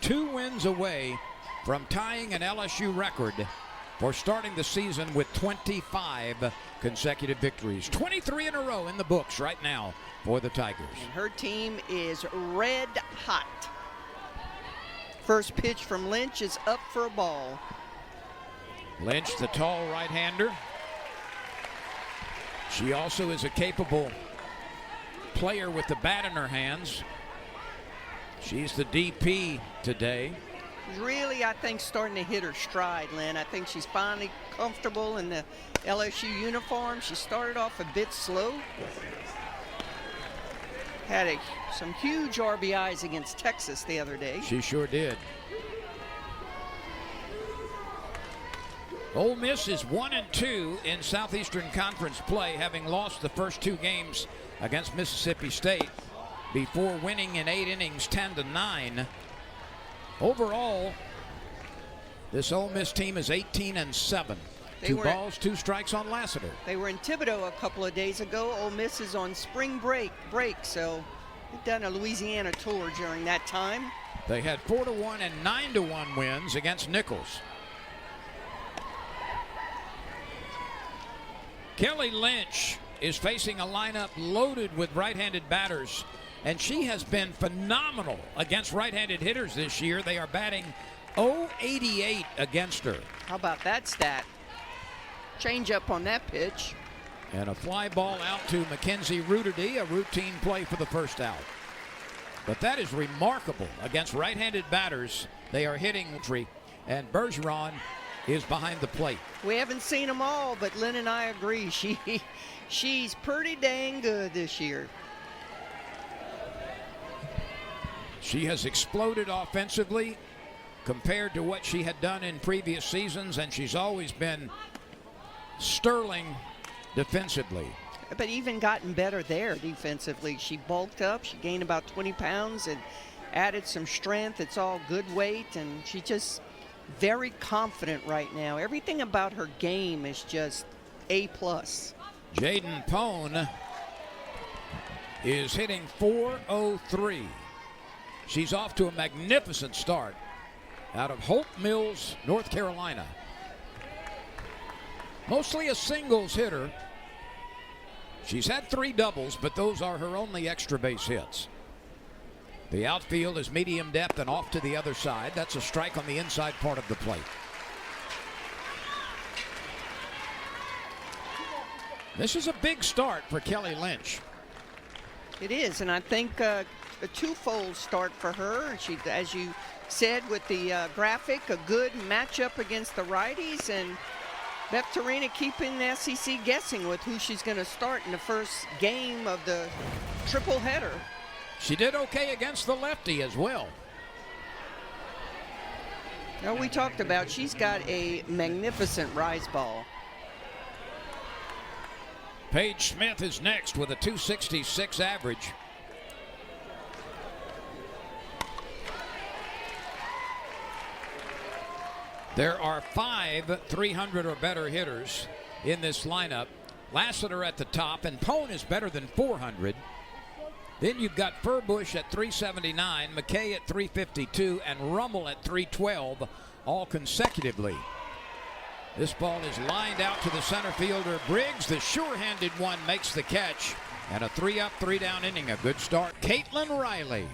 2 wins away from tying an LSU record for starting the season with 25 consecutive victories. 23 in a row in the books right now for the Tigers. And her team is red hot. First pitch from Lynch is up for a ball. Lynch, the tall right-hander. She also is a capable player with the bat in her hands. She's the DP today. Really, I think, starting to hit her stride, Lynn. I think she's finally comfortable in the LSU uniform. She started off a bit slow. Had some huge RBIs against Texas the other day. She sure did. Ole Miss is 1-2 in Southeastern Conference play, having lost the first 2 games against Mississippi State before winning in 8 innings 10-9. Overall, this Ole Miss team is 18-7. 2 balls, 2 strikes on Lassiter. They were in Thibodeau a couple of days ago. Ole Miss is on spring break, so they've done a Louisiana tour during that time. They had 4-1 and 9-1 wins against Nichols. Kelly Lynch is facing a lineup loaded with right-handed batters, and she has been phenomenal against right-handed hitters this year. They are batting .088 against her. How about that stat? Change up on that pitch. And a fly ball out to Mackenzie Ruderdy, a routine play for the first out. But that is remarkable against right-handed batters. They are hitting, and Bergeron is behind the plate. We haven't seen them all, but Lynn and I agree. She's pretty dang good this year. She has exploded offensively compared to what she had done in previous seasons, and she's always been sterling defensively. But even gotten better there defensively. She bulked up. She gained about 20 pounds and added some strength. It's all good weight, and she just very confident right now. Everything about her game is just A+. Jaden Pone is hitting .403. She's off to a magnificent start out of Hope Mills, North Carolina. Mostly a singles hitter. She's had 3 doubles, but those are her only extra base hits. The outfield is medium depth and off to the other side. That's a strike on the inside part of the plate. This is a big start for Kelly Lynch. It is, and I think a twofold start for her. She, as you said with the graphic, a good matchup against the righties, and Beth Torina keeping the SEC guessing with who she's going to start in the first game of the triple header. She did okay against the lefty as well. Now, we talked about she's got a magnificent rise ball. Paige Smith is next with a .266 average. There are 5 300 or better hitters in this lineup. Lassiter at the top, and Pone is better than 400. Then you've got Furbush at 379, McKay at 352, and Rummel at 312, all consecutively. This ball is lined out to the center fielder, Briggs. The sure-handed one makes the catch, and a 3-up, 3-down inning. A good start. Caitlin Riley.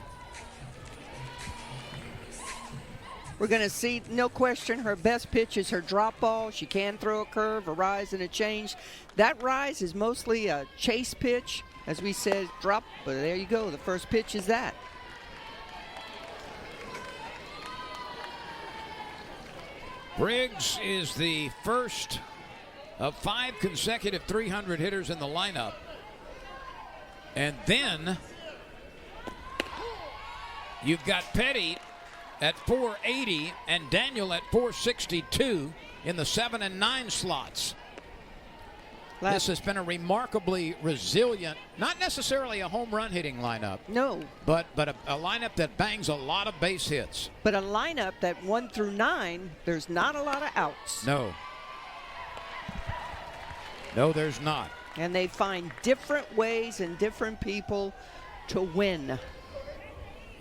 We're going to see, no question, her best pitch is her drop ball. She can throw a curve, a rise, and a change. That rise is mostly a chase pitch. As we said, drop, but there you go. The first pitch is that. Briggs is the first of 5 consecutive 300 hitters in the lineup. And then you've got Petty at 480 and Daniel at 462 in the 7 and 9 slots. This has been a remarkably resilient, not necessarily a home run hitting lineup. No. But a lineup that bangs a lot of base hits. But a lineup that 1 through 9, there's not a lot of outs. No. No, there's not. And they find different ways and different people to win.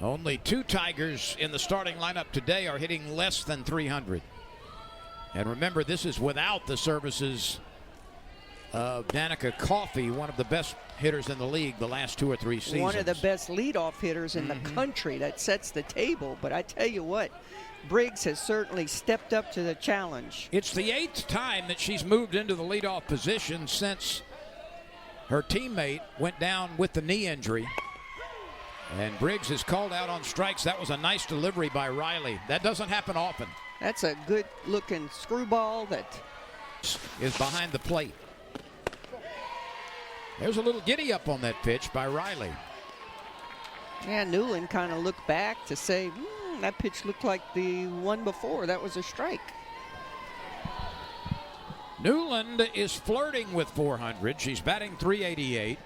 Only 2 Tigers in the starting lineup today are hitting less than 300. And remember, this is without the services of Danica Coffey, one of the best hitters in the league the last 2 or 3 seasons. One of the best leadoff hitters in the country. That sets the table. But I tell you what, Briggs has certainly stepped up to the challenge. It's the 8th time that she's moved into the leadoff position since her teammate went down with the knee injury. And Briggs is called out on strikes. That was a nice delivery by Riley. That doesn't happen often. That's a good-looking screwball that is behind the plate. There's a little giddy-up on that pitch by Riley. Yeah, Newland kind of looked back to say, that pitch looked like the one before. That was a strike. Newland is flirting with 400. She's batting .388.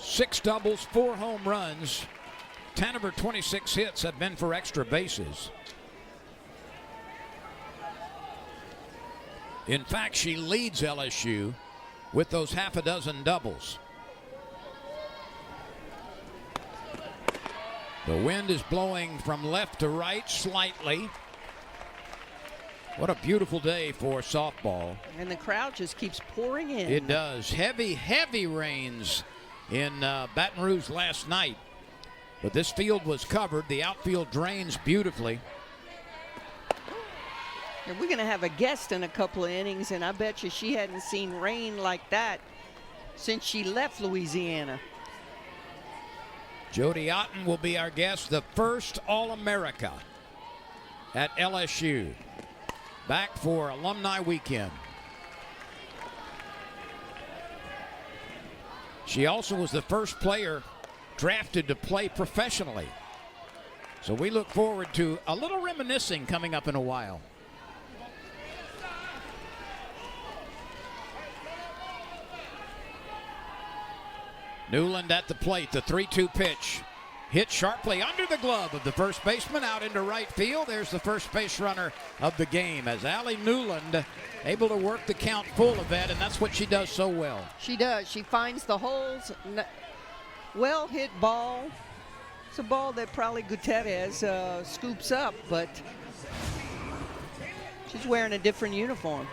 6 doubles, 4 home runs. 10 of her 26 hits have been for extra bases. In fact, she leads LSU with those half a dozen doubles. The wind is blowing from left to right slightly. What a beautiful day for softball. And the crowd just keeps pouring in. It does. Heavy, heavy rains in Baton Rouge last night. But this field was covered. The outfield drains beautifully. And we're going to have a guest in a couple of innings, and I bet you she hadn't seen rain like that since she left Louisiana. Jody Otten will be our guest, the first All-America at LSU. Back for Alumni Weekend. She also was the first player drafted to play professionally. So we look forward to a little reminiscing coming up in a while. Newland at the plate, the 3-2 pitch. Hit sharply under the glove of the first baseman, out into right field. There's the first base runner of the game as Allie Newland able to work the count full of that, and that's what she does so well. She does. She finds the holes. Well hit ball. It's a ball that probably Gutierrez scoops up, but she's wearing a different uniform.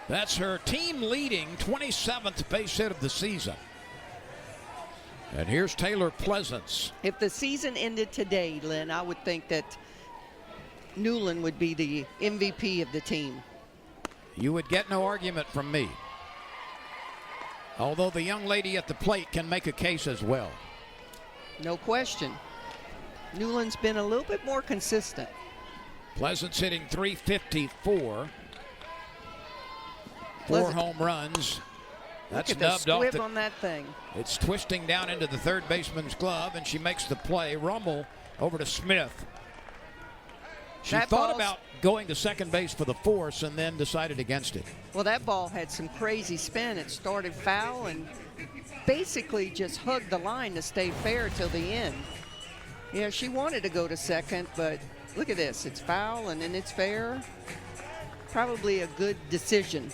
That's her team leading 27th base hit of the season. And here's Taylor Pleasance. If the season ended today, Lynn, I would think that Newland would be the MVP of the team. You would get no argument from me. Although the young lady at the plate can make a case as well. No question. Newland's been a little bit more consistent. Pleasance hitting .354. 4 home runs. That's Look at nubbed the off squib on that thing. It's twisting down into the third baseman's glove, and she makes the play. Rummel over to Smith. She thought about going to second base for the force and then decided against it. Well, that ball had some crazy spin. It started foul and basically just hugged the line to stay fair till the end. Yeah, she wanted to go to second, but look at this. It's foul and then it's fair. Probably a good decision.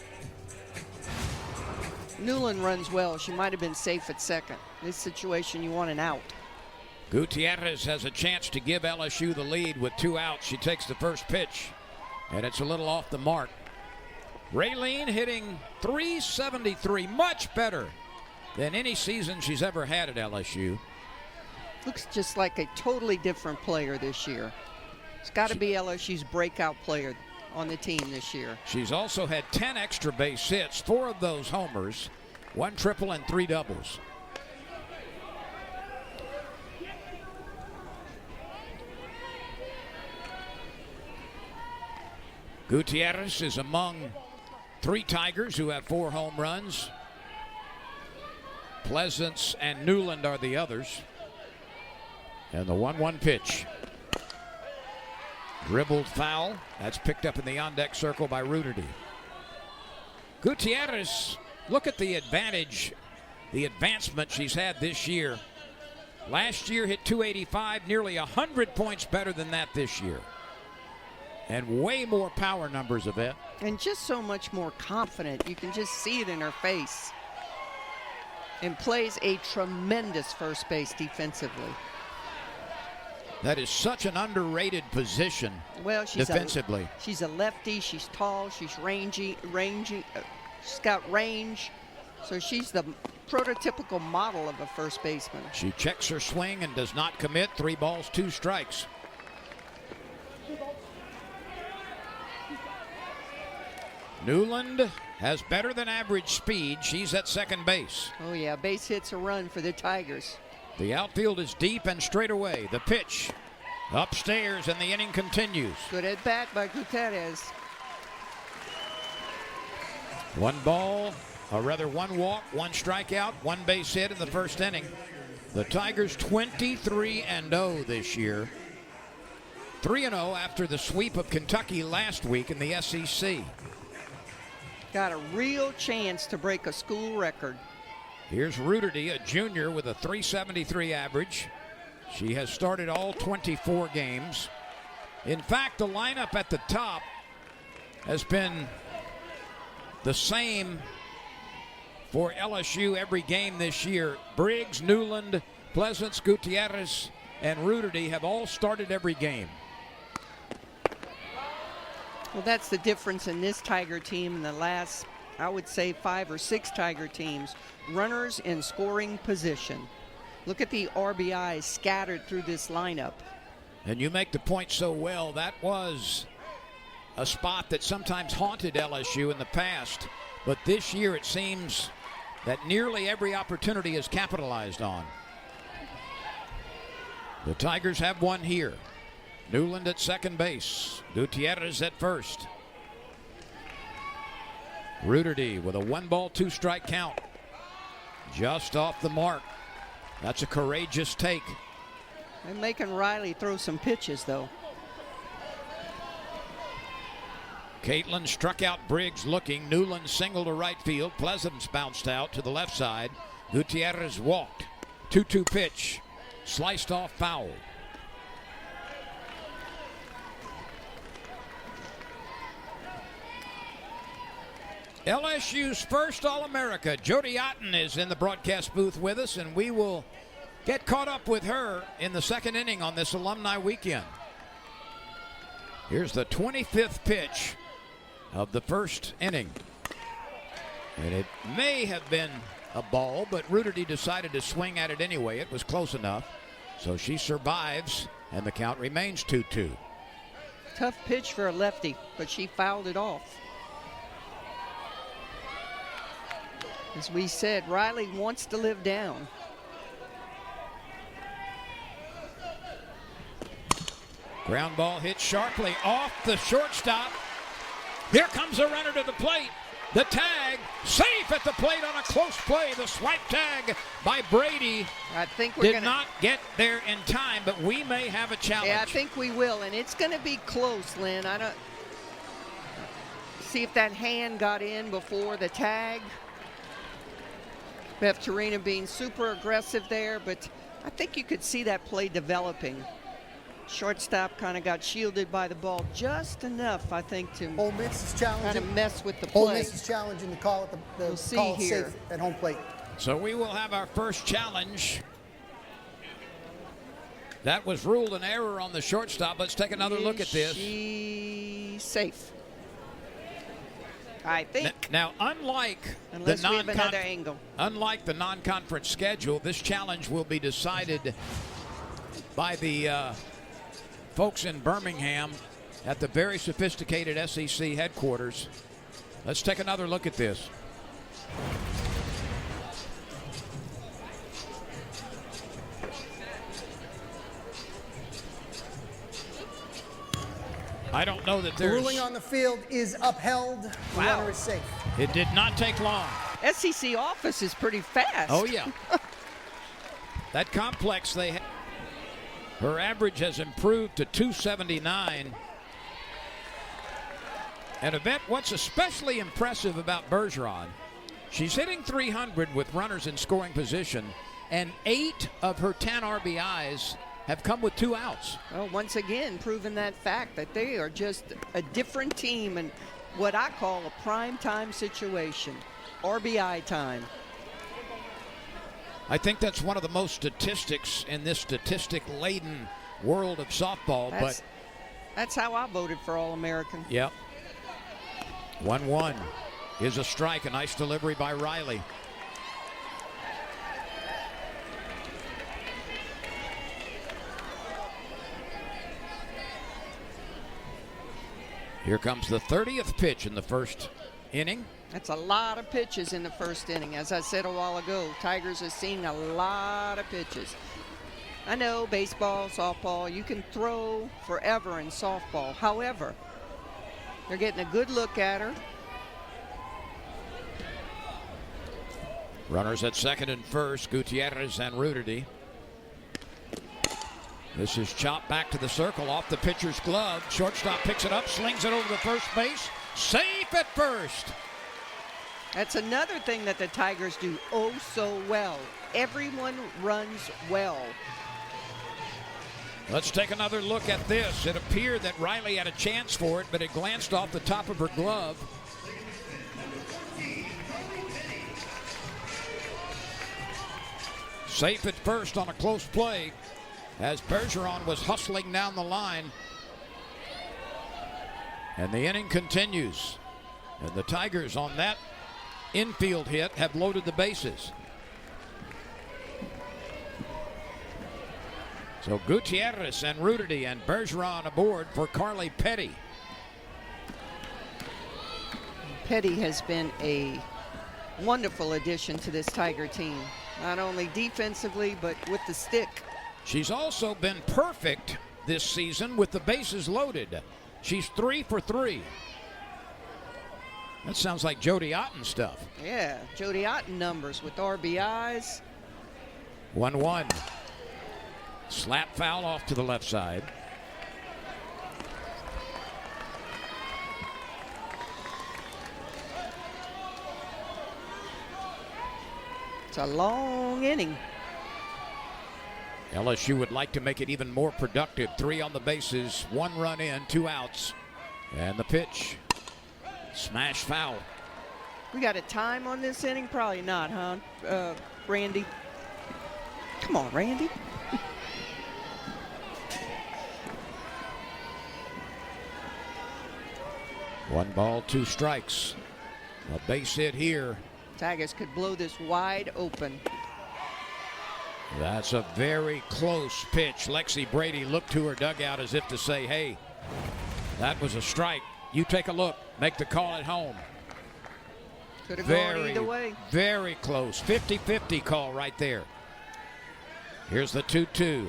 Newland runs well. She might have been safe at second. In this situation, you want an out. Gutierrez has a chance to give LSU the lead with 2 outs. She takes the first pitch, and it's a little off the mark. Raylene hitting .373, much better than any season she's ever had at LSU. Looks just like a totally different player this year. It's got to be LSU's breakout player on the team this year. She's also had 10 extra base hits, 4 of those homers, 1 triple and 3 doubles. Gutierrez is among 3 Tigers who have 4 home runs. Pleasance and Newland are the others. And the 1-1 pitch. Dribbled foul. That's picked up in the on-deck circle by Ruderty. Gutierrez, look at the advantage, the advancement she's had this year. Last year hit .285, nearly 100 points better than that this year. And way more power numbers, Yvette. And just so much more confident. You can just see it in her face. and plays a tremendous first base defensively. That is such an underrated position. Well, defensively. She's a lefty. She's tall. She's rangy. She's got range. So she's the prototypical model of a first baseman. She checks her swing and does not commit. 3 balls, 2 strikes. Newland has better than average speed. She's at second base. Oh, yeah. Base hits a run for the Tigers. The outfield is deep and straight away. The pitch upstairs, and the inning continues. Good at bat by Gutierrez. 1 ball, or rather 1 walk, 1 strikeout, 1 base hit in the first inning. The Tigers 23-0 this year. 3-0 after the sweep of Kentucky last week in the SEC. Got a real chance to break a school record. Here's Ruderty, a junior with a .373 average. She has started all 24 games. In fact, the lineup at the top has been the same for LSU every game this year. Briggs, Newland, Pleasance, Gutierrez, and Ruderty have all started every game. Well, that's the difference in this Tiger team and the last, I would say, 5 or 6 Tiger teams. Runners in scoring position. Look at the RBIs scattered through this lineup. And you make the point so well. That was a spot that sometimes haunted LSU in the past. But this year it seems that nearly every opportunity is capitalized on. The Tigers have one here. Newland at second base. Gutierrez at first. Ruderty with a 1 ball, 2 strike count. Just off the mark. That's a courageous take. They're making Riley throw some pitches, though. Caitlin struck out Briggs looking. Newland single to right field. Pleasance bounced out to the left side. Gutierrez walked. 2-2 pitch. Sliced off foul. LSU's first All-America, Jody Otten, is in the broadcast booth with us, and we will get caught up with her in the second inning on this alumni weekend. Here's the 25th pitch of the first inning. And it may have been a ball, but Ruderty decided to swing at it anyway. It was close enough. So she survives, and the count remains 2-2. Tough pitch for a lefty, but she fouled it off. As we said, Riley wants to live down. Ground ball hit sharply off the shortstop. Here comes a runner to the plate. The tag, safe at the plate on a close play. The swipe tag by Brady. I think we're did not get there in time, but we may have a challenge. Yeah, I think we will, and it's going to be close, Lynn. I don't see if that hand got in before the tag. Beftarina being super aggressive there, but I think you could see that play developing. Shortstop kind of got shielded by the ball just enough, I think, to Ole Miss is challenging. kind of mess with the play. Ole Miss is challenging the call at the We'll see call here. safe at home plate. So we will have our first challenge. That was ruled an error on the shortstop. Let's take another look at this. She's safe, I think. Now, unlike Unless the we have another angle. Unlike the non-conference schedule, this challenge will be decided by the folks in Birmingham at the very sophisticated SEC headquarters. Let's take another look at this. I don't know that The there's... ruling on the field is upheld. The Wow. runner is safe. It did not take long. SEC office is pretty fast. Oh, yeah. That complex they have. Her average has improved to 279. And Yvette, what's especially impressive about Bergeron, she's hitting 300 with runners in scoring position, and 8 of her 10 RBIs have come with 2 outs. Well, once again, proving that fact that they are just a different team in what I call a prime time situation, RBI time. I think that's one of the most statistics in this statistic-laden world of softball. That's how I voted for All-American. Yep. 1-1 is a strike. A nice delivery by Riley. Here comes the 30th pitch in the first inning. That's a lot of pitches in the first inning. As I said a while ago, Tigers have seen a lot of pitches. I know baseball, softball, you can throw forever in softball. However, they're getting a good look at her. Runners at second and first, Gutierrez and Ruderty. This is chopped back to the circle off the pitcher's glove. Shortstop picks it up, slings it over to first base. Safe at first. That's another thing that the Tigers do oh so well. Everyone runs well. Let's take another look at this. It appeared that Riley had a chance for it, but it glanced off the top of her glove. Safe at first on a close play as Bergeron was hustling down the line. And the inning continues. And the Tigers on that infield hit have loaded the bases. So Gutierrez and Ruderty and Bergeron aboard for Carly Petty. Petty has been a wonderful addition to this Tiger team. Not only defensively, but with the stick. She's also been perfect this season with the bases loaded. She's 3 for 3. That sounds like Jody Otten stuff. Yeah, Jody Otten numbers with RBIs. 1-1. Slap foul off to the left side. It's a long inning. LSU would like to make it even more productive. 3 on the bases, 1 run in, 2 outs. And the pitch. Smash foul. We got a time on this inning? Probably not, huh, Randy? Come on, Randy. One ball, 2 strikes. A base hit here. Tigers could blow this wide open. That's a very close pitch. Lexi Brady looked to her dugout as if to say, hey, that was a strike. You take a look. Make the call at home. Could have gone either way. Very close. 50-50 call right there. Here's the 2-2.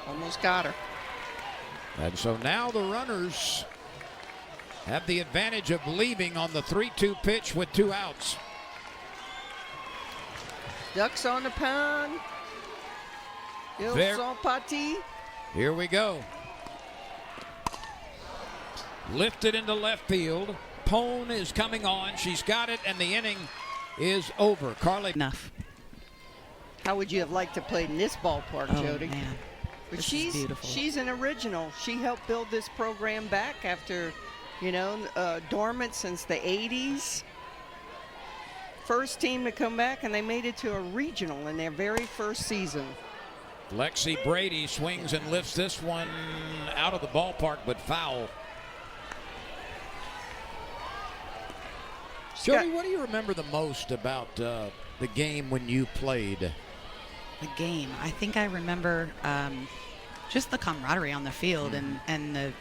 Almost got her. And so now the runners have the advantage of leaving on the 3-2 pitch with 2 outs. Ducks on the pound. Ils sont partis. Here we go. Lifted into left field. Pone is coming on. She's got it, and the inning is over. Carly. Enough. How would you have liked to play in this ballpark, Jody? Man. But This is beautiful. she's an original. She helped build this program back after, dormant since the 80s. First team to come back, and they made it to a regional in their very first season. Lexi Brady swings and lifts this one out of the ballpark, but foul. Jody, what do you remember the most about the game when you played? The game. I think I remember just the camaraderie on the field and the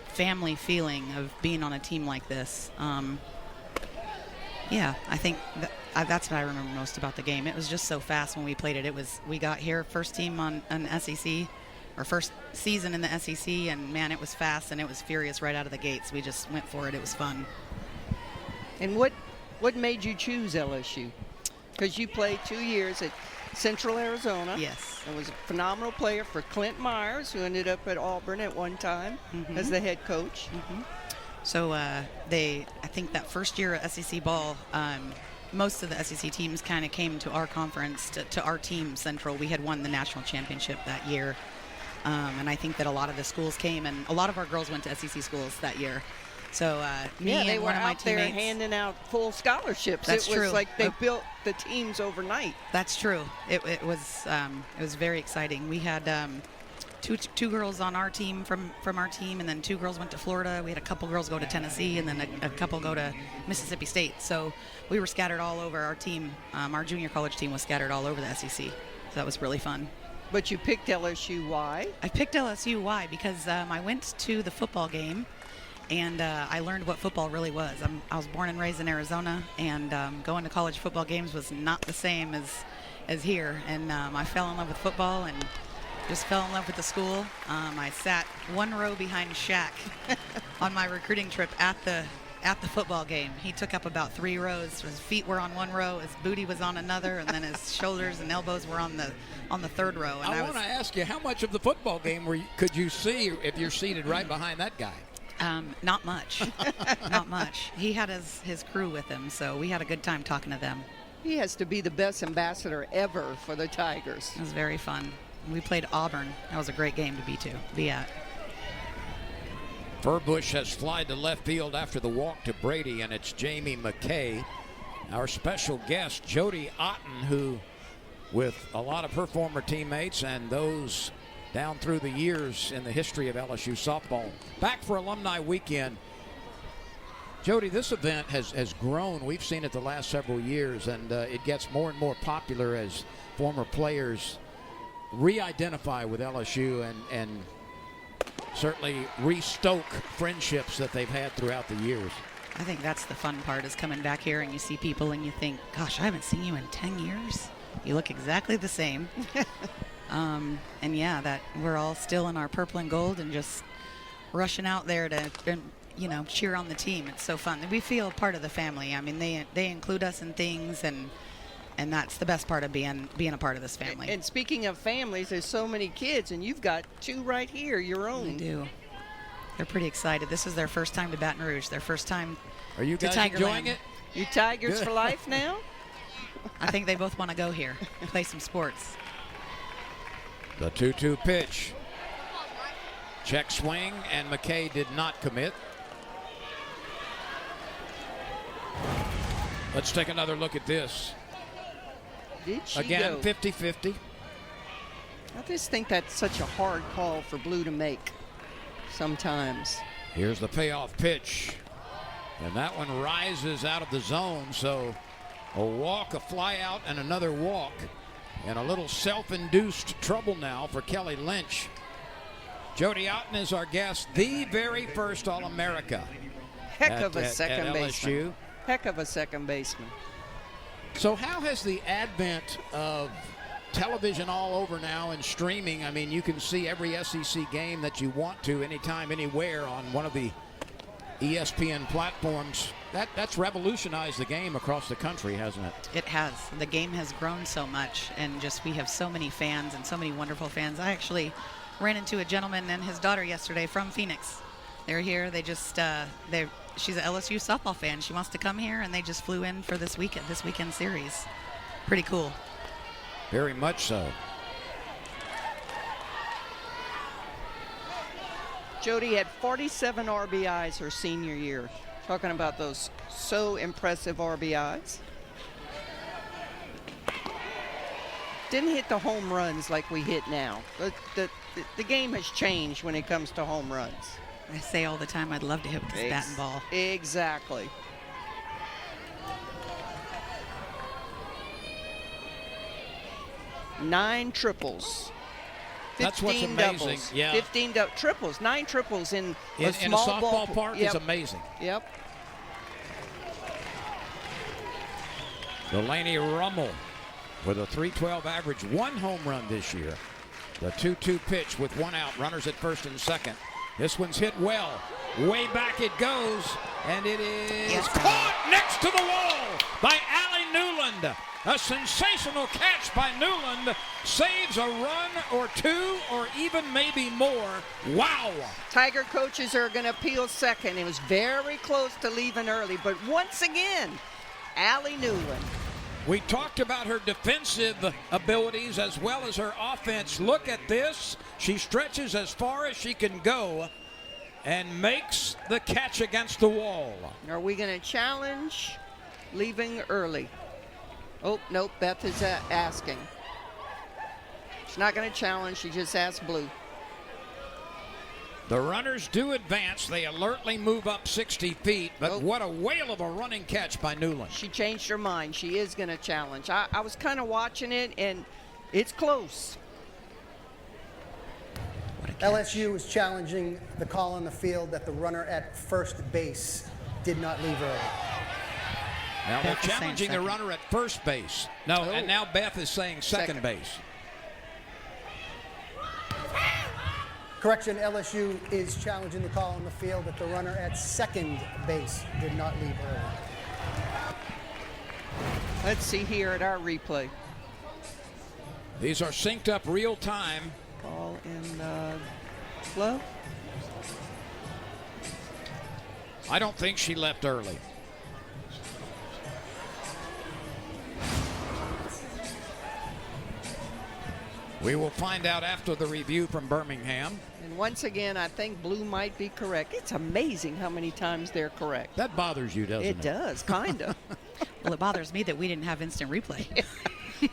family feeling of being on a team like this. Yeah, I think that's what I remember most about the game. It was just so fast when we played it. We got here first team on an SEC, or first season in the SEC, and man, it was fast and it was furious right out of the gates. We just went for it. It was fun. And what made you choose LSU? Because you played 2 years at Central Arizona. Yes. And was a phenomenal player for Clint Myers, who ended up at Auburn at one time as the head coach. So I think that first year at SEC ball, most of the SEC teams kind of came to our conference, to our team, Central. We had won the national championship that year. And I think that a lot of the schools came, and a lot of our girls went to SEC schools that year. So me Yeah, and they were one of my out there teammates. handing out full scholarships. That's it was true. like they built the teams overnight. That's true. It was very exciting. We had two girls on our team from our team, and then 2 girls went to Florida. We had a couple girls go to Tennessee, and then a couple go to Mississippi State. So we were scattered all over. Our team, our junior college team, was scattered all over the SEC. So that was really fun. But you picked LSU. Why? I picked LSU. Why? Because I went to the football game, and I learned what football really was. I was born and raised in Arizona, and going to college football games was not the same as here. And I fell in love with football and just fell in love with the school. I sat 1 row behind Shaq on my recruiting trip at the football game. He took up about 3 rows. His feet were on 1 row, his booty was on another, and then his shoulders and elbows were on the 3rd row. And I want to ask you, how much of the football game could you see if you're seated right behind that guy? Not much. Not much. He had his crew with him, so we had a good time talking to them. He has to be the best ambassador ever for the Tigers. It was very fun. We played Auburn. That was a great game to be at. Furbush has flied to left field after the walk to Brady, and it's Jamie McKay. Our special guest, Jody Otten, who, with a lot of her former teammates and those down through the years in the history of LSU softball, back for Alumni Weekend. Jody, this event has grown. We've seen it the last several years, and it gets more and more popular as former players re-identify with LSU and certainly re-stoke friendships that they've had throughout the years. I think that's the fun part, is coming back here and you see people and you think, gosh, I haven't seen you in 10 years. You look exactly the same. And yeah, that we're all still in our purple and gold and just rushing out there to, cheer on the team. It's so fun. We feel part of the family. I mean, they include us in things, and that's the best part of being a part of this family. And speaking of families, there's so many kids, and you've got 2 right here, your own. I do. They're pretty excited. This is their first time to Baton Rouge, their first time Are you to guys Tigerland. enjoying it? You Tigers Good. for life now? I think they both want to go here, play some sports. The 2-2 pitch. Check swing, and McKay did not commit. Let's take another look at this. Did she Again, go? 50-50. I just think that's such a hard call for Blue to make sometimes. Here's the payoff pitch. And that one rises out of the zone, so a walk, a fly out, and another walk. And a little self-induced trouble now for Kelly Lynch. Jody Otten is our guest, the very first All-America. Heck of a second at baseman. LSU. Heck of a second baseman. So how has the advent of television all over now and streaming, I mean, you can see every SEC game that you want to anytime, anywhere on one of the ESPN platforms. That's revolutionized the game across the country, hasn't it? It has. The game has grown so much, and just we have so many fans and so many wonderful fans. I actually ran into a gentleman and his daughter yesterday from Phoenix. They're here. They just she's an LSU softball fan. She wants to come here, and they just flew in for this weekend series. Pretty cool. Very much so. Jody had 47 RBIs her senior year. Talking about those so impressive RBIs. Didn't hit the home runs like we hit now. The game has changed when it comes to home runs. I say all the time, I'd love to hit with this bat and ball. Exactly. Nine triples. That's what's 15 amazing. doubles. Yeah. 15 triples. 9 triples in In a a small softball ball park Yep. is amazing. Yep. Delaney Rummel with a .312 average, 1 home run this year. The 2-2 pitch with 1 out, runners at first and second. This one's hit well. Way back it goes, and it is Yes. caught next to the wall by Allie Newland. A sensational catch by Newland saves a run or 2 or even maybe more. Wow. Tiger coaches are going to appeal second. It was very close to leaving early, but once again, Allie Newland. We talked about her defensive abilities as well as her offense. Look at this. She stretches as far as she can go. and makes the catch against the wall. Are we going to challenge leaving early? Oh, nope, Beth is asking. She's not going to challenge, she just asked blue. The runners do advance. They alertly move up 60 feet, but Oh. what a whale of a running catch by Newland. She changed her mind. She is going to challenge. I was kind of watching it, and it's close. What a catch. LSU is challenging the call on the field that the runner at first base did not leave early. Now they're Beth is saying challenging the second. runner at first base. No, Oh. and now Beth is saying second Second. base. Correction, LSU is challenging the call on the field that the runner at second base did not leave early. Let's see here at our replay. These are synced up real time. Ball in glove. I don't think she left early. We will find out after the review from Birmingham. And once again, I think blue might be correct. It's amazing how many times they're correct. That bothers you, doesn't it? It does, kind of, Well, it bothers me that we didn't have instant replay.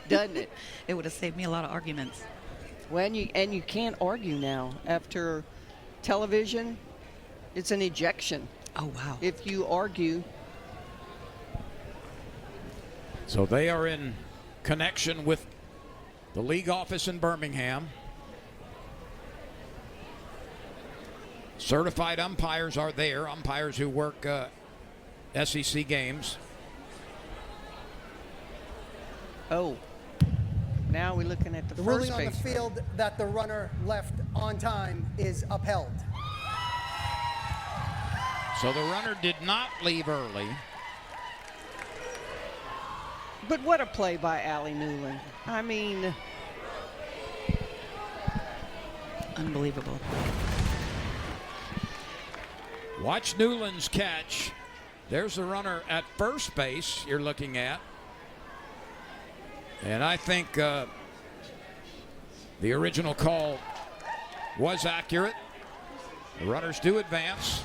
doesn't it? It would have saved me a lot of arguments. When you can't argue now after television. It's an ejection Oh, wow. if you argue. So they are in connection with the league office in Birmingham. Certified umpires are there, umpires who work SEC games. Oh, now we're looking at the The first ruling on the base. field that the runner left on time is upheld. So the runner did not leave early. But what a play by Allie Newland. I mean, Unbelievable. Watch Newland's catch. There's the runner at first base you're looking at. And I think the original call was accurate. The runners do advance.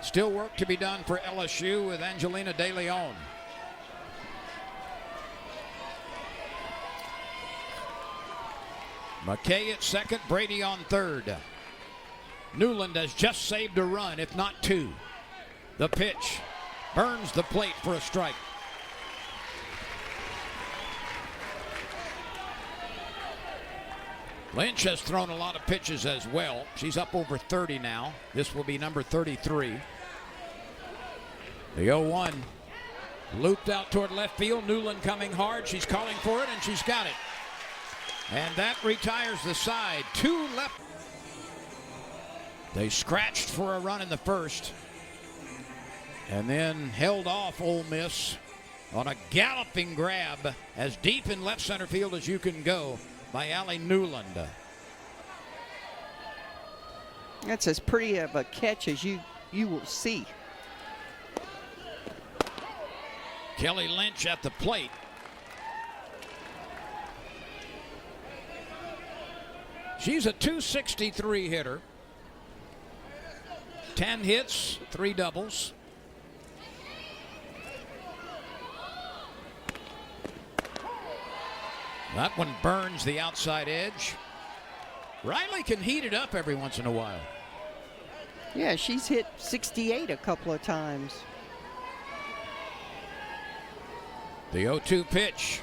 Still work to be done for LSU with Angelina De Leon. McKay at second, Brady on third. Newland has just saved a run, if not two. The pitch burns the plate for a strike. Lynch has thrown a lot of pitches as well. She's up over 30 now. This will be number 33. The 0-1 looped out toward left field. Newland coming hard. She's calling for it, and she's got it. And that retires the side. Two left. They scratched for a run in the first and then held off Ole Miss on a galloping grab as deep in left center field as you can go by Allie Newland. that's as pretty of a catch as you will see. Kelly Lynch at the plate. She's a .263 hitter. 10 hits, 3 doubles. That one burns the outside edge. Riley can heat it up every once in a while. Yeah, she's hit 68 a couple of times. The 0-2 pitch.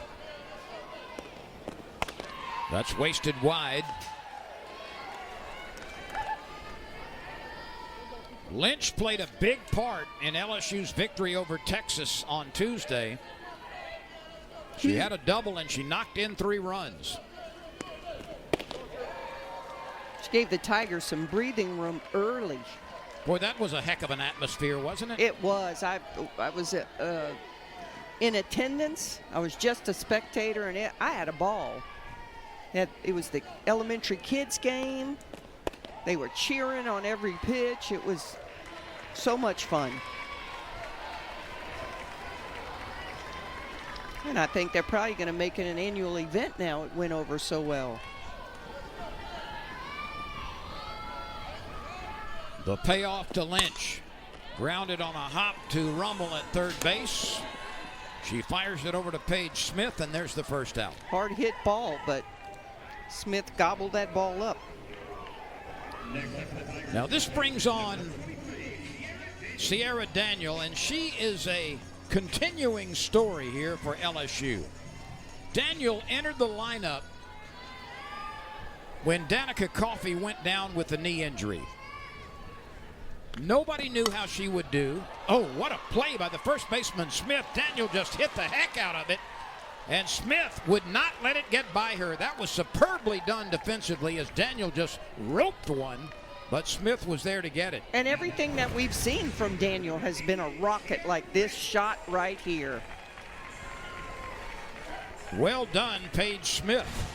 That's wasted wide. Lynch played a big part in LSU's victory over Texas on Tuesday. She had a double and she knocked in 3 runs. She gave the Tigers some breathing room early. Boy, that was a heck of an atmosphere, wasn't it? It was. I was in attendance. I was just a spectator, and I had a ball. It was the elementary kids game. They were cheering on every pitch. It was so much fun. And I think they're probably going to make it an annual event now. It went over so well. The payoff to Lynch. Grounded on a hop to Rummel at third base. She fires it over to Paige Smith, and there's the first out. Hard hit ball, but Smith gobbled that ball up. Now this brings on Sierra Daniel, and she is a continuing story here for LSU. Daniel entered the lineup when Danica Coffey went down with a knee injury. Nobody knew how she would do. Oh, what a play by the first baseman, Smith. Daniel just hit the heck out of it, and Smith would not let it get by her. That was superbly done defensively as Daniel just roped one, but Smith was there to get it. And everything that we've seen from Daniel has been a rocket like this shot right here. Well done, Paige Smith.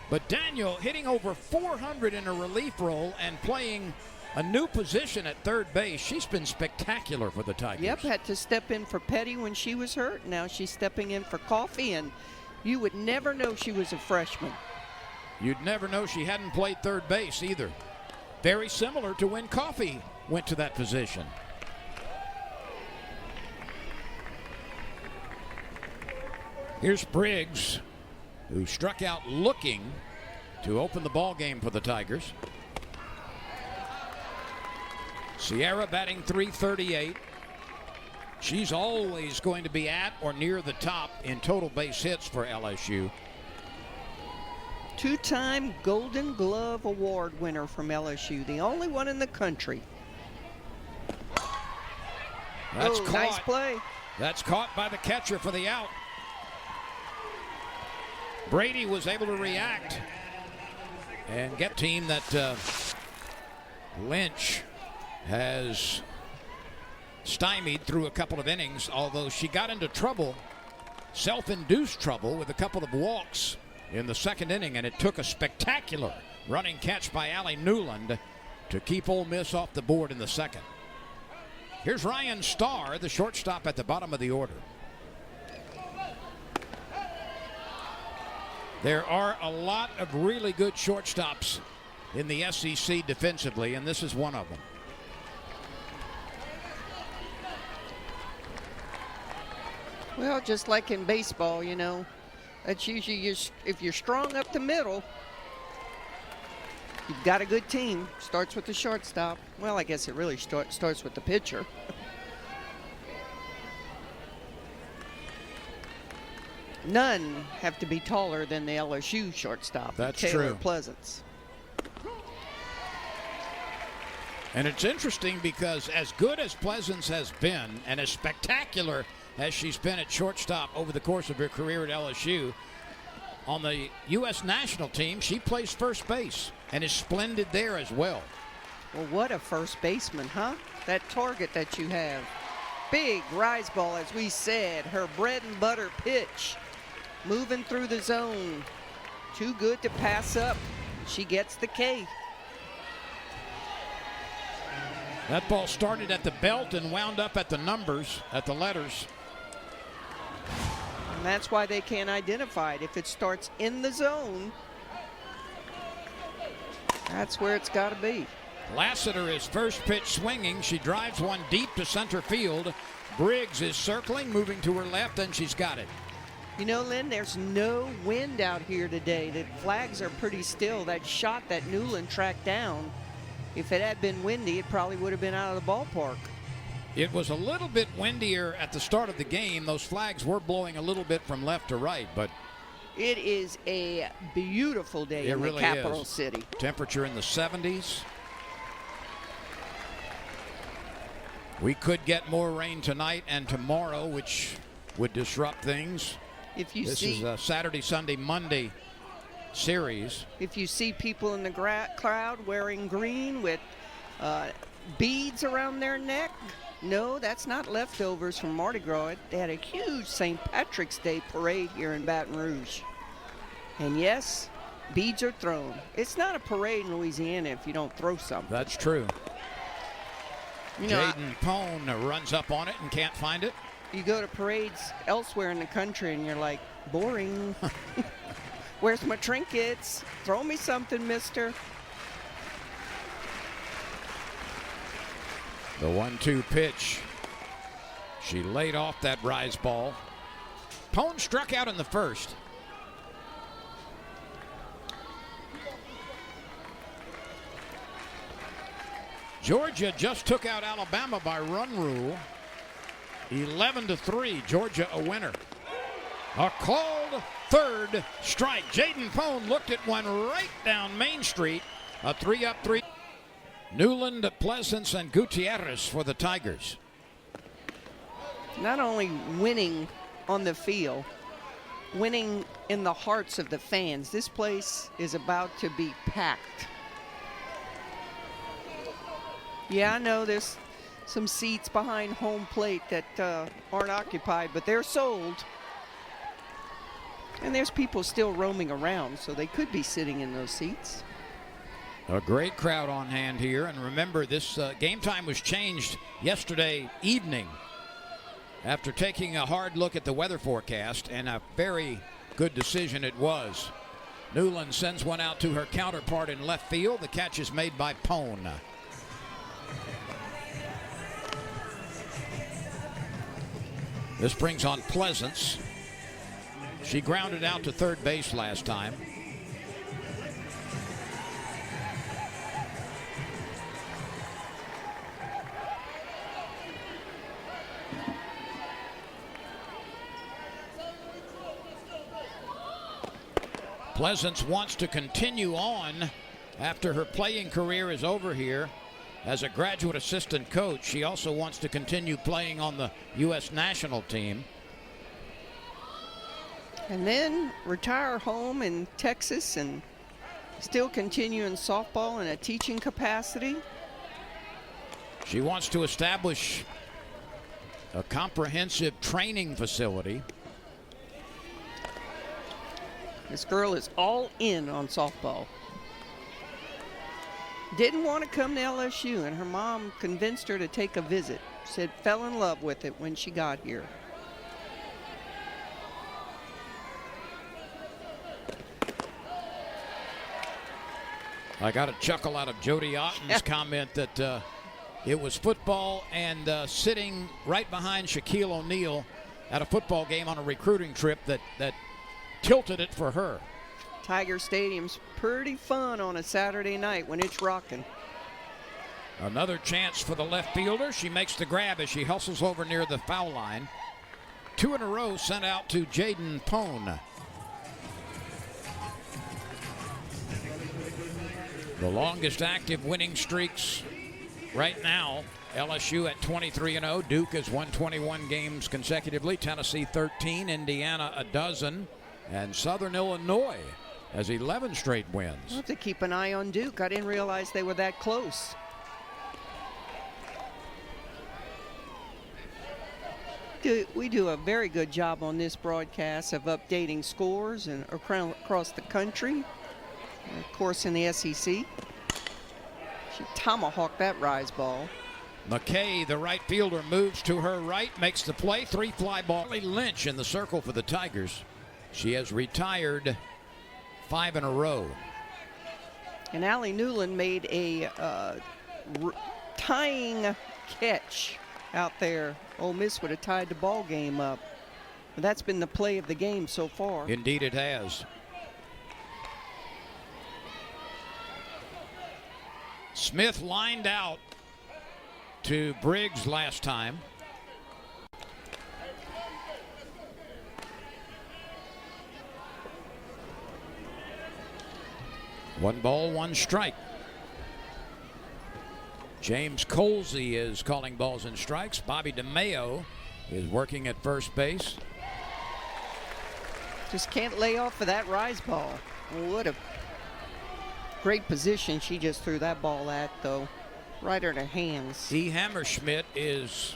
But Daniel hitting over 400 in a relief role and playing a new position at third base. She's been spectacular for the Tigers. Yep, had to step in for Petty when she was hurt. Now she's stepping in for Coffey, and you would never know she was a freshman. You'd never know she hadn't played third base either. Very similar to when Coffey went to that position. Here's Briggs, who struck out looking to open the ball game for the Tigers. Sierra batting .338. She's always going to be at or near the top in total base hits for LSU. Two-time Golden Glove Award winner from LSU, the only one in the country. That's oh, caught. Nice play. That's caught by the catcher for the out. Brady was able to react and get team that Lynch has stymied through a couple of innings, although she got into trouble, self-induced trouble, with a couple of walks in the second inning, and it took a spectacular running catch by Allie Newland to keep Ole Miss off the board in the second. Here's Ryan Starr, the shortstop at the bottom of the order. There are a lot of really good shortstops in the SEC defensively, and this is one of them. Well, just like in baseball, you know, that's usually if you're strong up the middle, you've got a good team. Starts with the shortstop. Well, I guess it really starts with the pitcher. None have to be taller than the LSU shortstop. That's Taylor true. Pleasance. And it's interesting because as good as Pleasance has been and as spectacular as she's been at shortstop over the course of her career at LSU, on the U.S. national team, she plays first base and is splendid there as well. Well, what a first baseman, huh? That target that you have. Big rise ball, as we said, her bread and butter pitch. Moving through the zone. Too good to pass up. She gets the K. That ball started at the belt and wound up at the numbers, at the letters. And that's why they can't identify it. If it starts in the zone, that's where it's got to be. Lassiter is first pitch swinging. She drives one deep to center field. Briggs is circling, moving to her left, and she's got it. You know, Lynn, there's no wind out here today. The flags are pretty still. That shot that Newland tracked down, if it had been windy, it probably would have been out of the ballpark. It was a little bit windier at the start of the game. Those flags were blowing a little bit from left to right, but it is a beautiful day in the capital city. Temperature in the 70s. We could get more rain tonight and tomorrow, which would disrupt things. If you this see, is a Saturday, Sunday, Monday series. If you see people in the crowd wearing green with beads around their neck, no, that's not leftovers from Mardi Gras. They had a huge St. Patrick's Day parade here in Baton Rouge. And yes, beads are thrown. It's not a parade in Louisiana if you don't throw something. That's true. You know, Jaden Pone runs up on it and can't find it. You go to parades elsewhere in the country and you're like, boring. Where's my trinkets? Throw me something, mister. The 1-2 pitch. She laid off that rise ball. Pone struck out in the first. Georgia just took out Alabama by run rule. 11-3, Georgia a winner. A called third strike. Jaden Pone looked at one right down Main Street. A 3-3. Newland, Pleasance, and Gutierrez for the Tigers. Not only winning on the field, winning in the hearts of the fans. This place is about to be packed. Yeah, I know there's some seats behind home plate that aren't occupied, but they're sold. And there's people still roaming around, so they could be sitting in those seats. A great crowd on hand here. And remember, this game time was changed yesterday evening after taking a hard look at the weather forecast, and a very good decision it was. Newland sends one out to her counterpart in left field. The catch is made by Pone. This brings on Pleasance. She grounded out to third base last time. Pleasance wants to continue on after her playing career is over here as a graduate assistant coach. She also wants to continue playing on the U.S. national team. And then retire home in Texas and still continue in softball in a teaching capacity. She wants to establish a comprehensive training facility. This girl is all in on softball. Didn't want to come to LSU, and her mom convinced her to take a visit. Said fell in love with it when she got here. I got a chuckle out of Jody Otten's comment that it was football and sitting right behind Shaquille O'Neal at a football game on a recruiting trip that tilted it for her. Tiger Stadium's pretty fun on a Saturday night when it's rocking. Another chance for the left fielder. She makes the grab as she hustles over near the foul line. 2 in a row sent out to Jaden Pone. The longest active winning streaks right now. LSU at 23-0. Duke has won 21 games consecutively. Tennessee 13. Indiana a dozen. And Southern Illinois has 11 straight wins. We'll have to keep an eye on Duke. I didn't realize they were that close. We do a very good job on this broadcast of updating scores and across the country. And of course, in the SEC. She tomahawked that rise ball. McKay, the right fielder, moves to her right, makes the play. 3 fly ball. Lynch in the circle for the Tigers. She has retired 5 in a row. And Allie Newland made a tying catch out there. Ole Miss would have tied the ball game up. But that's been the play of the game so far. Indeed it has. Smith lined out to Briggs last time. One ball, one strike. James Colsey is calling balls and strikes. Bobby DeMeo is working at first base. Just can't lay off of that rise ball. What a great position she just threw that ball at, though. Right at her hands. E. Hammerschmidt is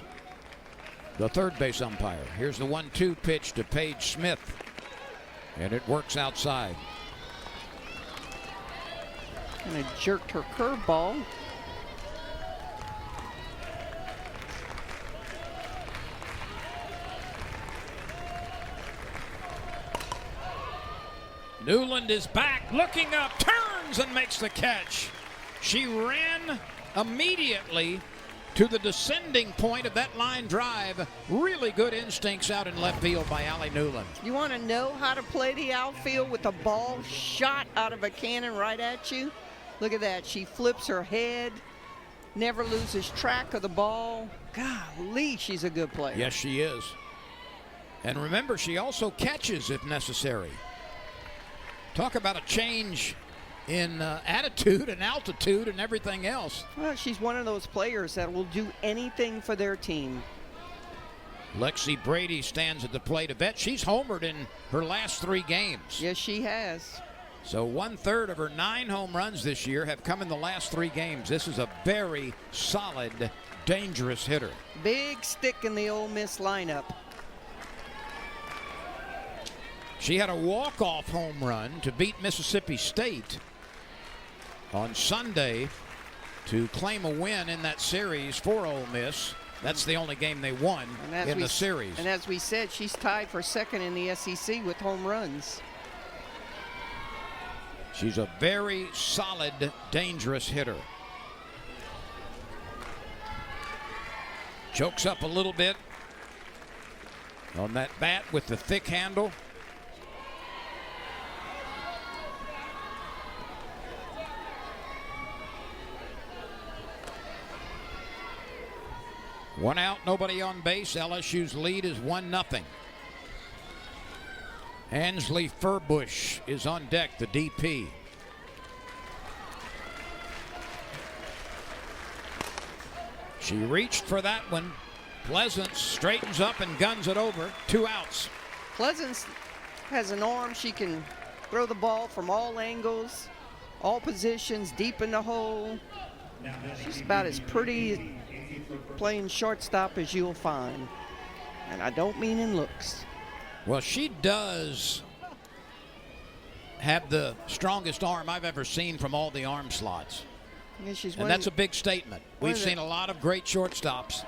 the third base umpire. Here's the 1-2 pitch to Paige Smith. And it works outside. And it jerked her curveball. Newland is back, looking up, turns and makes the catch. She ran immediately to the descending point of that line drive. Really good instincts out in left field by Allie Newland. You want to know how to play the outfield with a ball shot out of a cannon right at you? Look at that. She flips her head, never loses track of the ball. Golly, she's a good player. Yes, she is. And remember, she also catches if necessary. Talk about a change in attitude and altitude and everything else. Well, she's one of those players that will do anything for their team. Lexi Brady stands at the plate. Yvette, she's homered in her last 3 games. Yes, she has. So 1/3 of her 9 home runs this year have come in the last 3 games. This is a very solid, dangerous hitter. Big stick in the Ole Miss lineup. She had a walk-off home run to beat Mississippi State on Sunday to claim a win in that series for Ole Miss. That's the only game they won in the series. And as we said, she's tied for second in the SEC with home runs. She's a very solid, dangerous hitter. Chokes up a little bit on that bat with the thick handle. One out, nobody on base. LSU's lead is 1-0. Ansley Furbush is on deck, the DP. She reached for that one. Pleasance straightens up and guns it over. 2 outs. Pleasance has an arm. She can throw the ball from all angles, all positions, deep in the hole. She's about as pretty playing shortstop as you'll find. And I don't mean in looks. Well, she does have the strongest arm I've ever seen from all the arm slots. Yeah, and that's a big statement. We've seen a lot of great shortstops.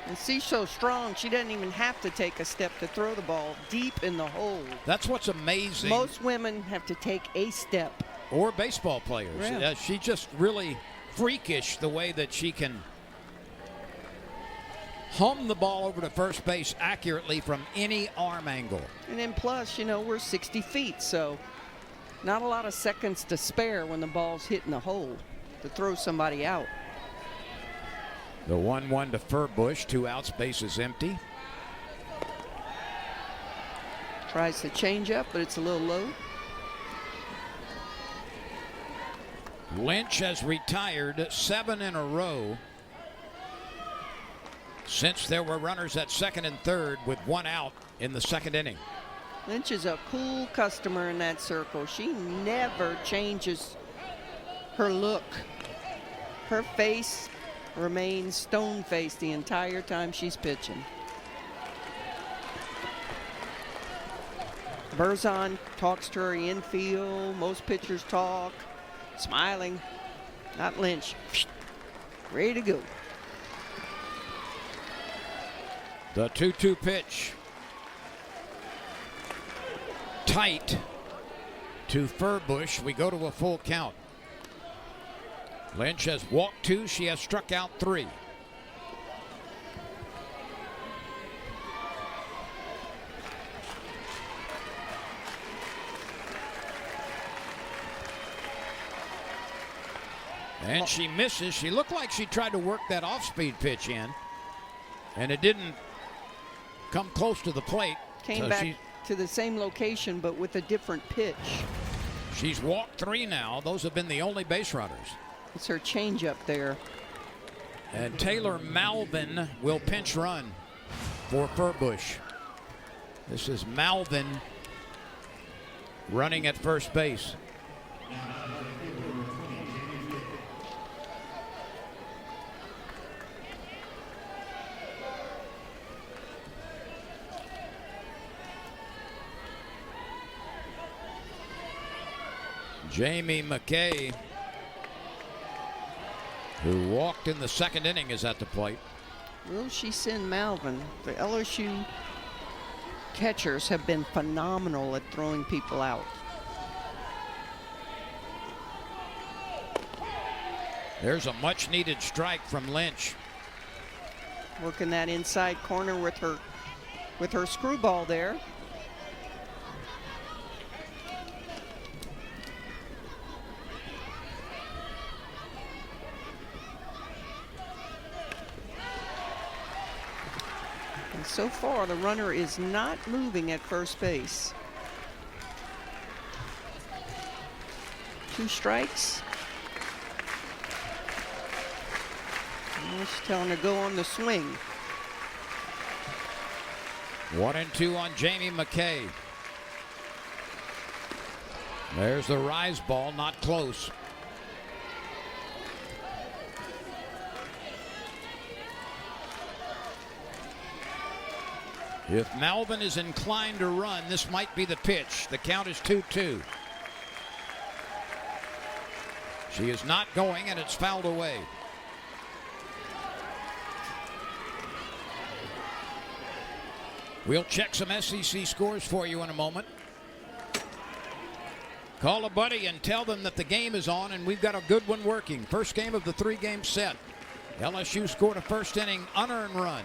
And she's so strong, she doesn't even have to take a step to throw the ball deep in the hole. That's what's amazing. Most women have to take a step. Or baseball players. Yeah. She's just really freakish the way that she can hum the ball over to first base accurately from any arm angle. And then plus, you know, we're 60 feet, so not a lot of seconds to spare when the ball's hitting the hole to throw somebody out. The 1-1 to Furbush, 2 outs, base is empty. Tries to change up, but it's a little low. Lynch has retired 7 in a row since there were runners at second and third with 1 out in the 2nd inning. Lynch is a cool customer in that circle. She never changes her look. Her face remains stone-faced the entire time she's pitching. Berzon talks to her infield. Most pitchers talk. Smiling. Not Lynch. Ready to go. The 2-2 pitch. Tight to Furbush. We go to a full count. Lynch has walked 2. She has struck out 3. And she misses. She looked like she tried to work that off-speed pitch in, and it didn't come close to the plate. Came back to the same location, but with a different pitch. She's walked 3 now. Those have been the only base runners. It's her changeup there. And Taylor Malvin will pinch run for Furbush. This is Malvin running at first base. Jamie McKay, who walked in the 2nd inning, is at the plate. Will she send Malvin? The LSU catchers have been phenomenal at throwing people out. There's a much-needed strike from Lynch. Working that inside corner with her screwball there. And so far, the runner is not moving at first base. 2 strikes. And she's telling her to go on the swing. 1-2 on Jamie McKay. There's the rise ball, not close. If Malvin is inclined to run, this might be the pitch. The count is 2-2. She is not going, and it's fouled away. We'll check some SEC scores for you in a moment. Call a buddy and tell them that the game is on, and we've got a good one working. First game of the 3-game set. LSU scored a first inning unearned run.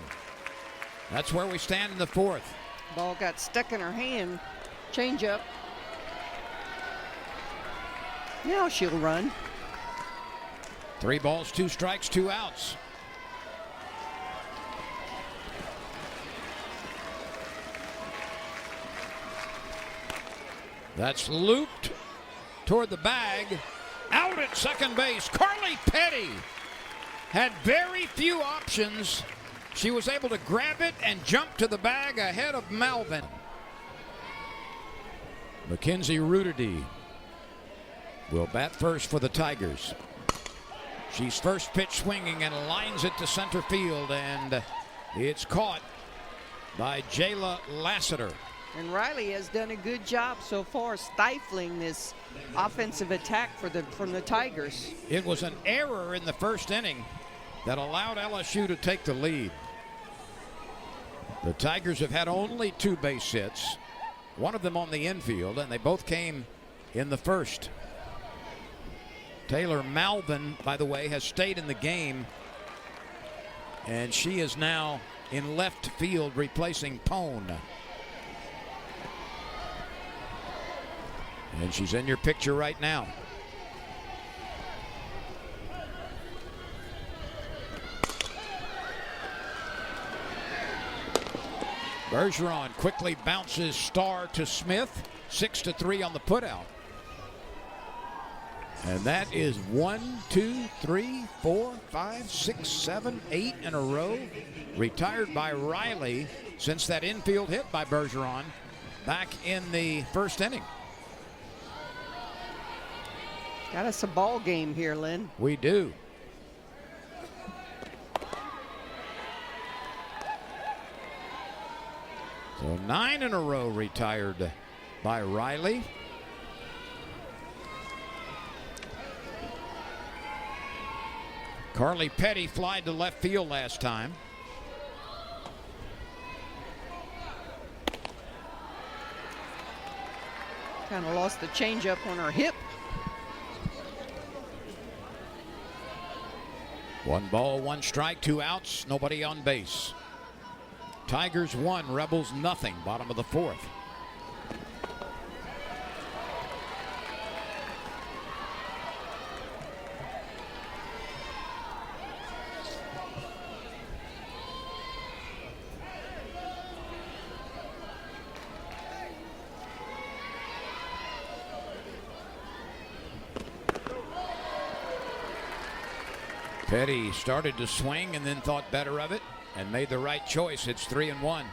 That's where we stand in the 4th. Ball got stuck in her hand. Change up. Now she'll run. 3 balls, 2 strikes, 2 outs. That's looped toward the bag. Out at second base. Carly Petty had very few options. She was able to grab it and jump to the bag ahead of Malvin. Mackenzie Rudidy will bat first for the Tigers. She's first pitch swinging and lines it to center field, and it's caught by Jayla Lassiter. And Riley has done a good job so far stifling this offensive attack from the Tigers. It was an error in the first inning that allowed LSU to take the lead. The Tigers have had only 2 base hits, one of them on the infield, and they both came in the first. Taylor Malvin, by the way, has stayed in the game, and she is now in left field replacing Pone. And she's in your picture right now. Bergeron quickly bounces Starr to Smith. 6-3 on the putout. And that is 1, 2, 3, 4, 5, 6, 7, 8 in a row. Retired by Riley since that infield hit by Bergeron back in the first inning. Got us a ball game here, Lynn. We do. So 9 in a row retired by Riley. Carly Petty flied to left field last time. Kind of lost the changeup on her hip. 1 ball, 1 strike, 2 outs, nobody on base. Tigers 1, Rebels nothing, bottom of the 4th. Petty started to swing and then thought better of it and made the right choice. It's 3-1.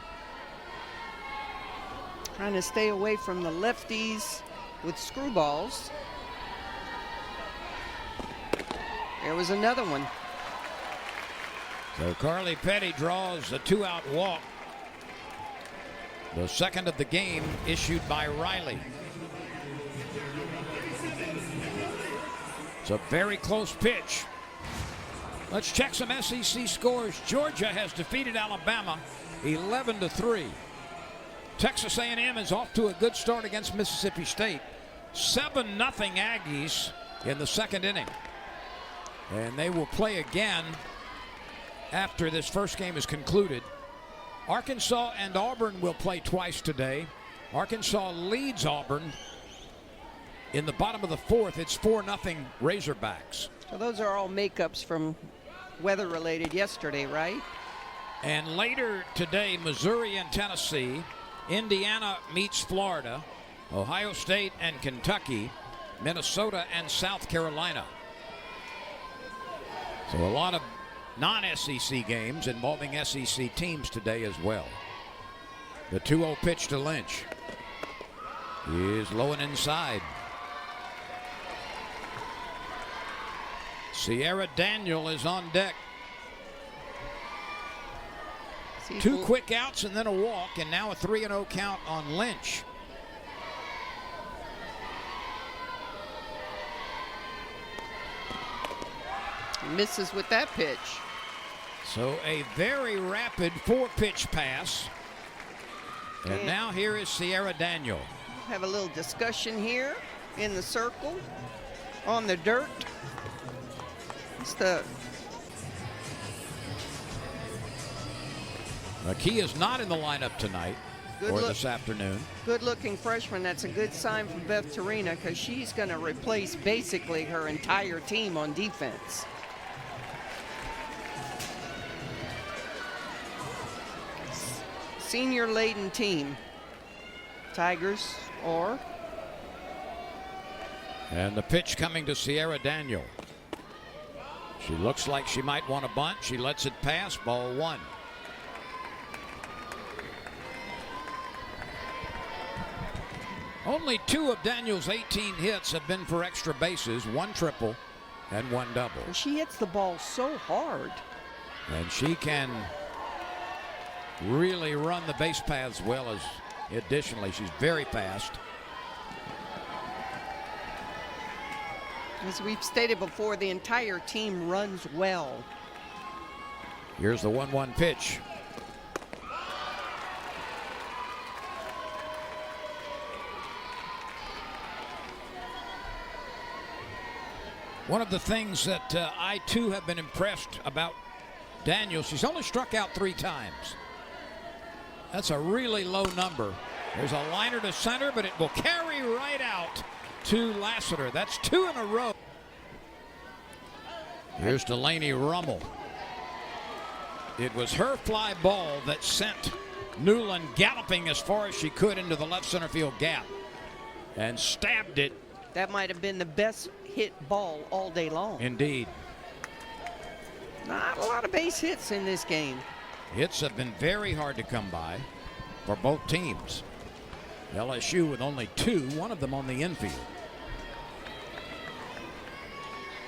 Trying to stay away from the lefties with screwballs. There was another one. So Carly Petty draws a 2-out walk. The second of the game issued by Riley. It's a very close pitch. Let's check some SEC scores. Georgia has defeated Alabama 11-3. Texas A&M is off to a good start against Mississippi State. 7-0 Aggies in the second inning. And they will play again after this first game is concluded. Arkansas and Auburn will play twice today. Arkansas leads Auburn in the bottom of the fourth. It's 4-0 Razorbacks. So those are all makeups from weather related yesterday, right? And later today, Missouri and Tennessee. Indiana meets Florida. Ohio State and Kentucky. Minnesota and South Carolina. So a lot of non-SEC games involving SEC teams today as well. The 2-0 pitch to Lynch is low and inside. Sierra Daniel is on deck. Two quick outs and then a walk, and now a 3-0 count on Lynch. Misses with that pitch. So a very rapid 4-pitch pass. And now here is Sierra Daniel. Have a little discussion here in the circle on the dirt. McKee is not in the lineup tonight or this afternoon. Good-looking freshman. That's a good sign for Beth Torina because she's going to replace basically her entire team on defense. Senior-laden team. Tigers or... And the pitch coming to Sierra Daniel. She looks like she might want a bunt. She lets it pass. Ball 1. Only 2 of Daniel's 18 hits have been for extra bases, 1 triple and 1 double. She hits the ball so hard. And she can really run the base paths well. As additionally, she's very fast. As we've stated before, the entire team runs well. Here's the 1-1 pitch. One of the things that I too have been impressed about Daniel, she's only struck out 3 times. That's a really low number. There's a liner to center, but it will carry right out to Lassiter. That's 2 in a row. Here's Delaney Rummel. It was her fly ball that sent Newland galloping as far as she could into the left center field gap and stabbed it. That might have been the best hit ball all day long. Indeed. Not a lot of base hits in this game. Hits have been very hard to come by for both teams. LSU with only 2, one of them on the infield.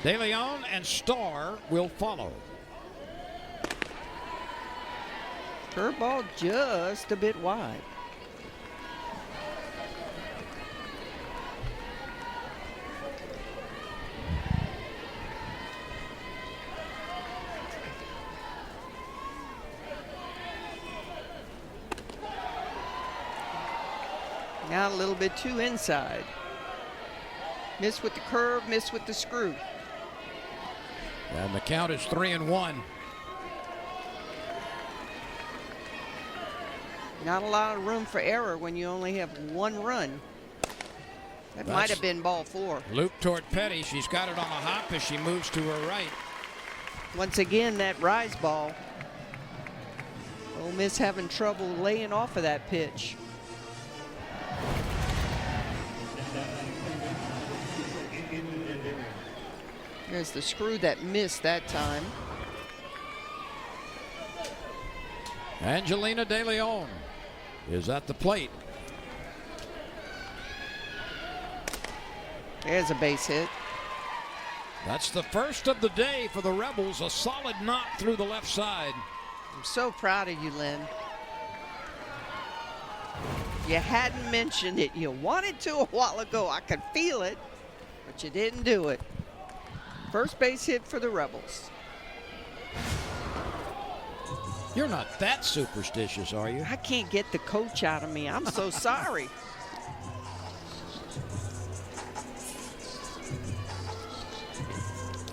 De Leon and Starr will follow. Curveball just a bit wide. Now a little bit too inside. Miss with the curve, miss with the screw. And the count is 3-1. Not a lot of room for error when you only have 1 run. That might have been ball 4. Loop toward Petty. She's got it on a hop as she moves to her right. Once again, that rise ball. Ole Miss having trouble laying off of that pitch. There's the screw that missed that time. Angelina De Leon is at the plate. There's a base hit. That's the first of the day for the Rebels. A solid knot through the left side. I'm so proud of you, Lynn. You hadn't mentioned it. You wanted to a while ago. I could feel it, but you didn't do it. First base hit for the Rebels. You're not that superstitious, are you? I can't get the coach out of me. I'm so sorry.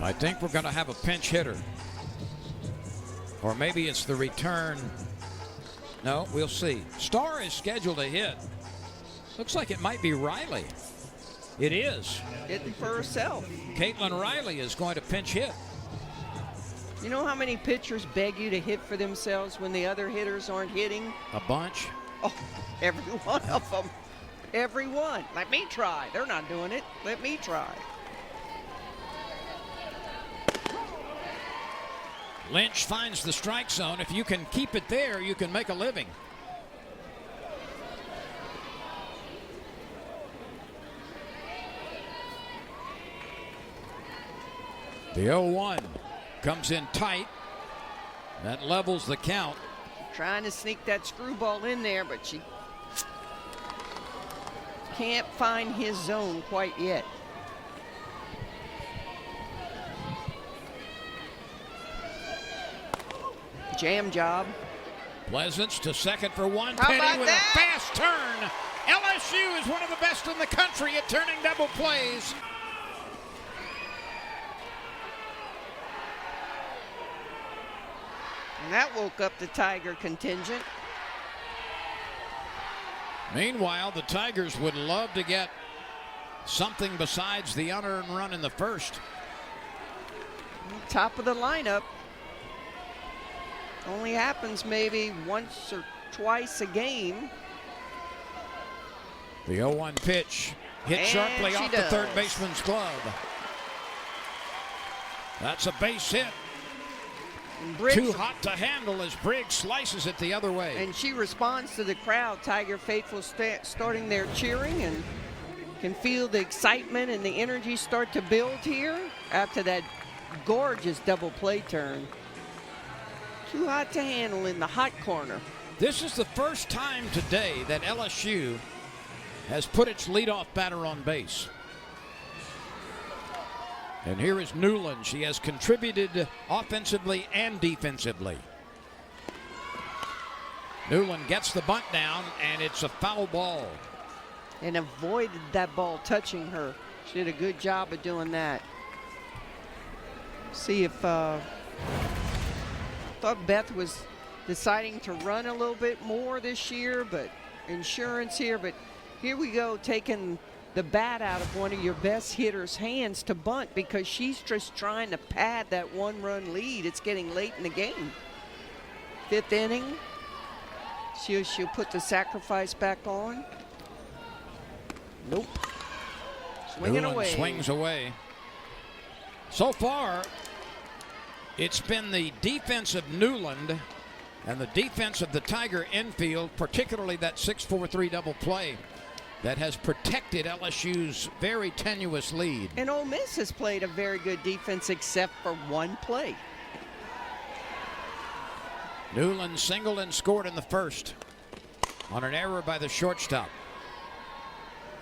I think we're going to have a pinch hitter. Or maybe it's the return. No, we'll see. Starr is scheduled to hit. Looks like it might be Riley. It is. Hitting for herself. Caitlin Riley is going to pinch hit. You know how many pitchers beg you to hit for themselves when the other hitters aren't hitting? A bunch. Oh, every one of them. Every one. Let me try. They're not doing it. Let me try. Lynch finds the strike zone. If you can keep it there, you can make a living. The 0-1 comes in tight. That levels the count. Trying to sneak that screwball in there, but she can't find his zone quite yet. Jam job. Pleasance to second for one. How Petty about with that? a fast turn. LSU is one of the best in the country at turning double plays. And that woke up the Tiger contingent. Meanwhile, the Tigers would love to get something besides the unearned run in the first. Top of the lineup. Only happens maybe once or twice a game. The 0-1 pitch hit And sharply she off the does. third baseman's glove. That's a base hit. And Briggs, Too hot to handle as Briggs slices it the other way. and she responds to the crowd. Tiger faithful starting their cheering and can feel the excitement and the energy start to build here after that gorgeous double play turn. Too hot to handle in the hot corner. This is the first time today that LSU has put its leadoff batter on base. And here is Newland. She has contributed offensively and defensively. Newland gets the bunt down, and it's a foul ball. And avoided that ball touching her. She did a good job of doing that. See if thought Beth was deciding to run a little bit more this year, but insurance here. But here we go, taking the bat out of one of your best hitters' hands to bunt because she's just trying to pad that one-run lead. It's getting late in the game. Fifth inning. She'll put the sacrifice back on. Nope. Swinging Newland away. swings away. So far, it's been the defense of Newland and the defense of the Tiger infield, particularly that 6-4-3 double play, that has protected LSU's very tenuous lead. And Ole Miss has played a very good defense except for one play. Newland singled and scored in the first on an error by the shortstop.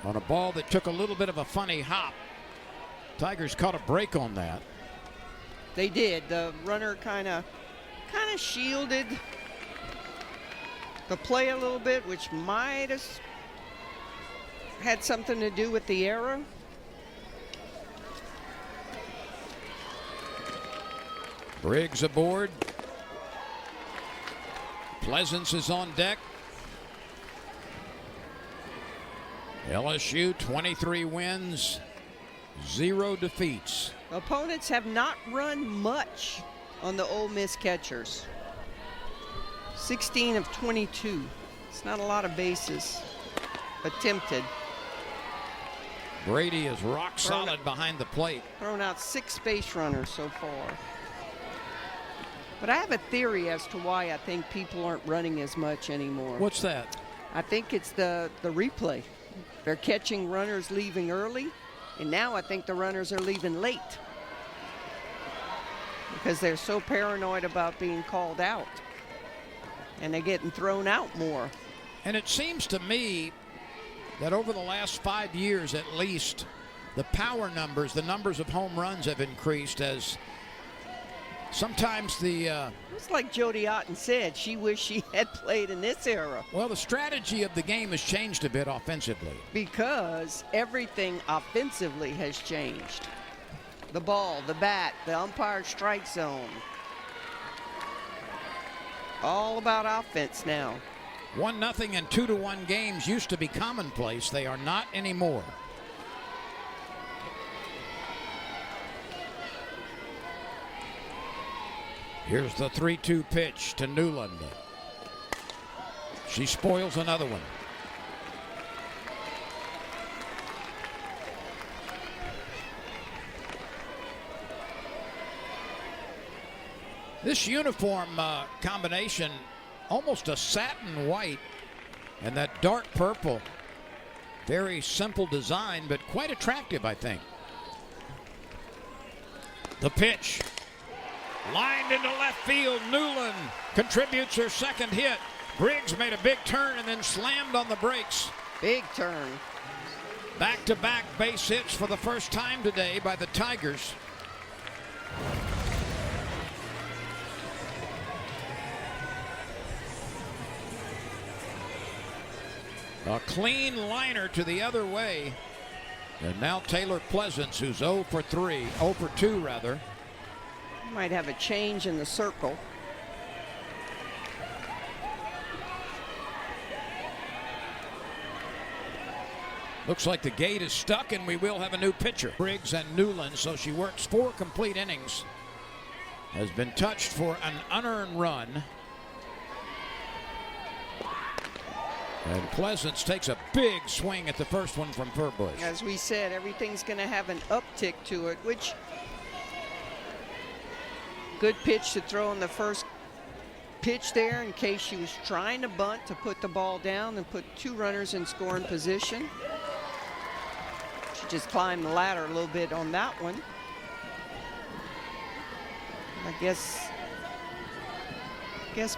On a ball that took a little bit of a funny hop. Tigers caught a break on that. They did. The runner kind of shielded the play a little bit, which might have had something to do with the error. Briggs aboard. Pleasance is on deck. LSU 23 wins, 0 defeats. Opponents have not run much on the Ole Miss catchers. 16 of 22. It's not a lot of bases attempted. Brady is rock solid behind the plate. Thrown out 6 base runners so far. But I have a theory as to why I think people aren't running as much anymore. What's that? I think it's the replay. They're catching runners leaving early, and now I think the runners are leaving late because they're so paranoid about being called out, and they're getting thrown out more. And it seems to me that over the last 5 years at least, the power numbers, the numbers of home runs have increased as sometimes It's like Jody Otten said, she wished she had played in this era. well, the strategy of the game has changed a bit offensively. Because everything offensively has changed. the ball, the bat, the umpire strike zone. All about offense now. 1-0 and 2-1 games used to be commonplace. They are not anymore. Here's the 3-2 pitch to Newland. She spoils another one. This uniform combination, almost a satin white and that dark purple. Very simple design, but quite attractive, I think. The pitch. Lined into left field. Newland contributes her second hit. Briggs made a big turn and then slammed on the brakes. Big turn. Back-to-back base hits for the first time today by the Tigers. A clean liner to the other way. And now Taylor Pleasance, who's 0 for 2 rather. Might have a change in the circle. Looks like the gate is stuck and we will have a new pitcher. Briggs and Newland, so she works 4 complete innings. Has been touched for an unearned run. And Pleasance takes a big swing at the first one from Furbush. As we said, everything's going to have an uptick to it, which good pitch to throw on the first pitch there in case she was trying to bunt to put the ball down and put 2 runners in scoring position. She just climbed the ladder a little bit on that one. I guess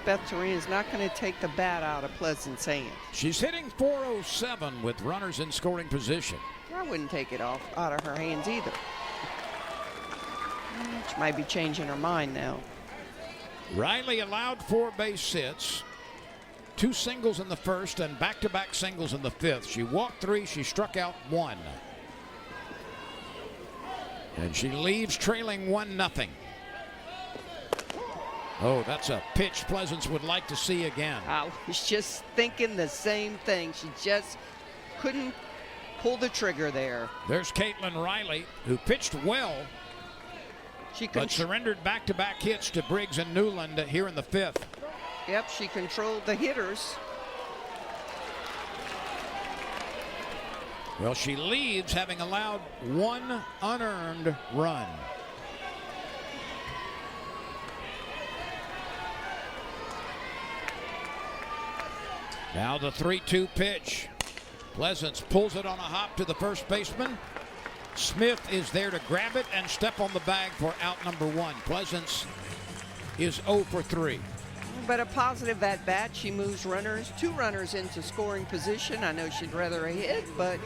Beth Torina's not going to take the bat out of Pleasant's hand. She's hitting .407 with runners in scoring position. I wouldn't take it out of her hands either. She might be changing her mind now. Riley allowed 4 base hits, 2 singles in the first and back-to-back singles in the 5th. She walked 3, she struck out 1. And she leaves trailing 1-0. Oh, that's a pitch Pleasance would like to see again. I was just thinking the same thing. She just couldn't pull the trigger there. There's Caitlin Riley, who pitched well, but surrendered back-to-back hits to Briggs and Newland here in the 5th. Yep, she controlled the hitters. Well, she leaves having allowed 1 unearned run. Now the 3-2 pitch. Pleasance pulls it on a hop to the first baseman. Smith is there to grab it and step on the bag for out number 1. Pleasance is 0 for 3. But a positive at bat. She moves 2 runners into scoring position. I know she'd rather a hit, but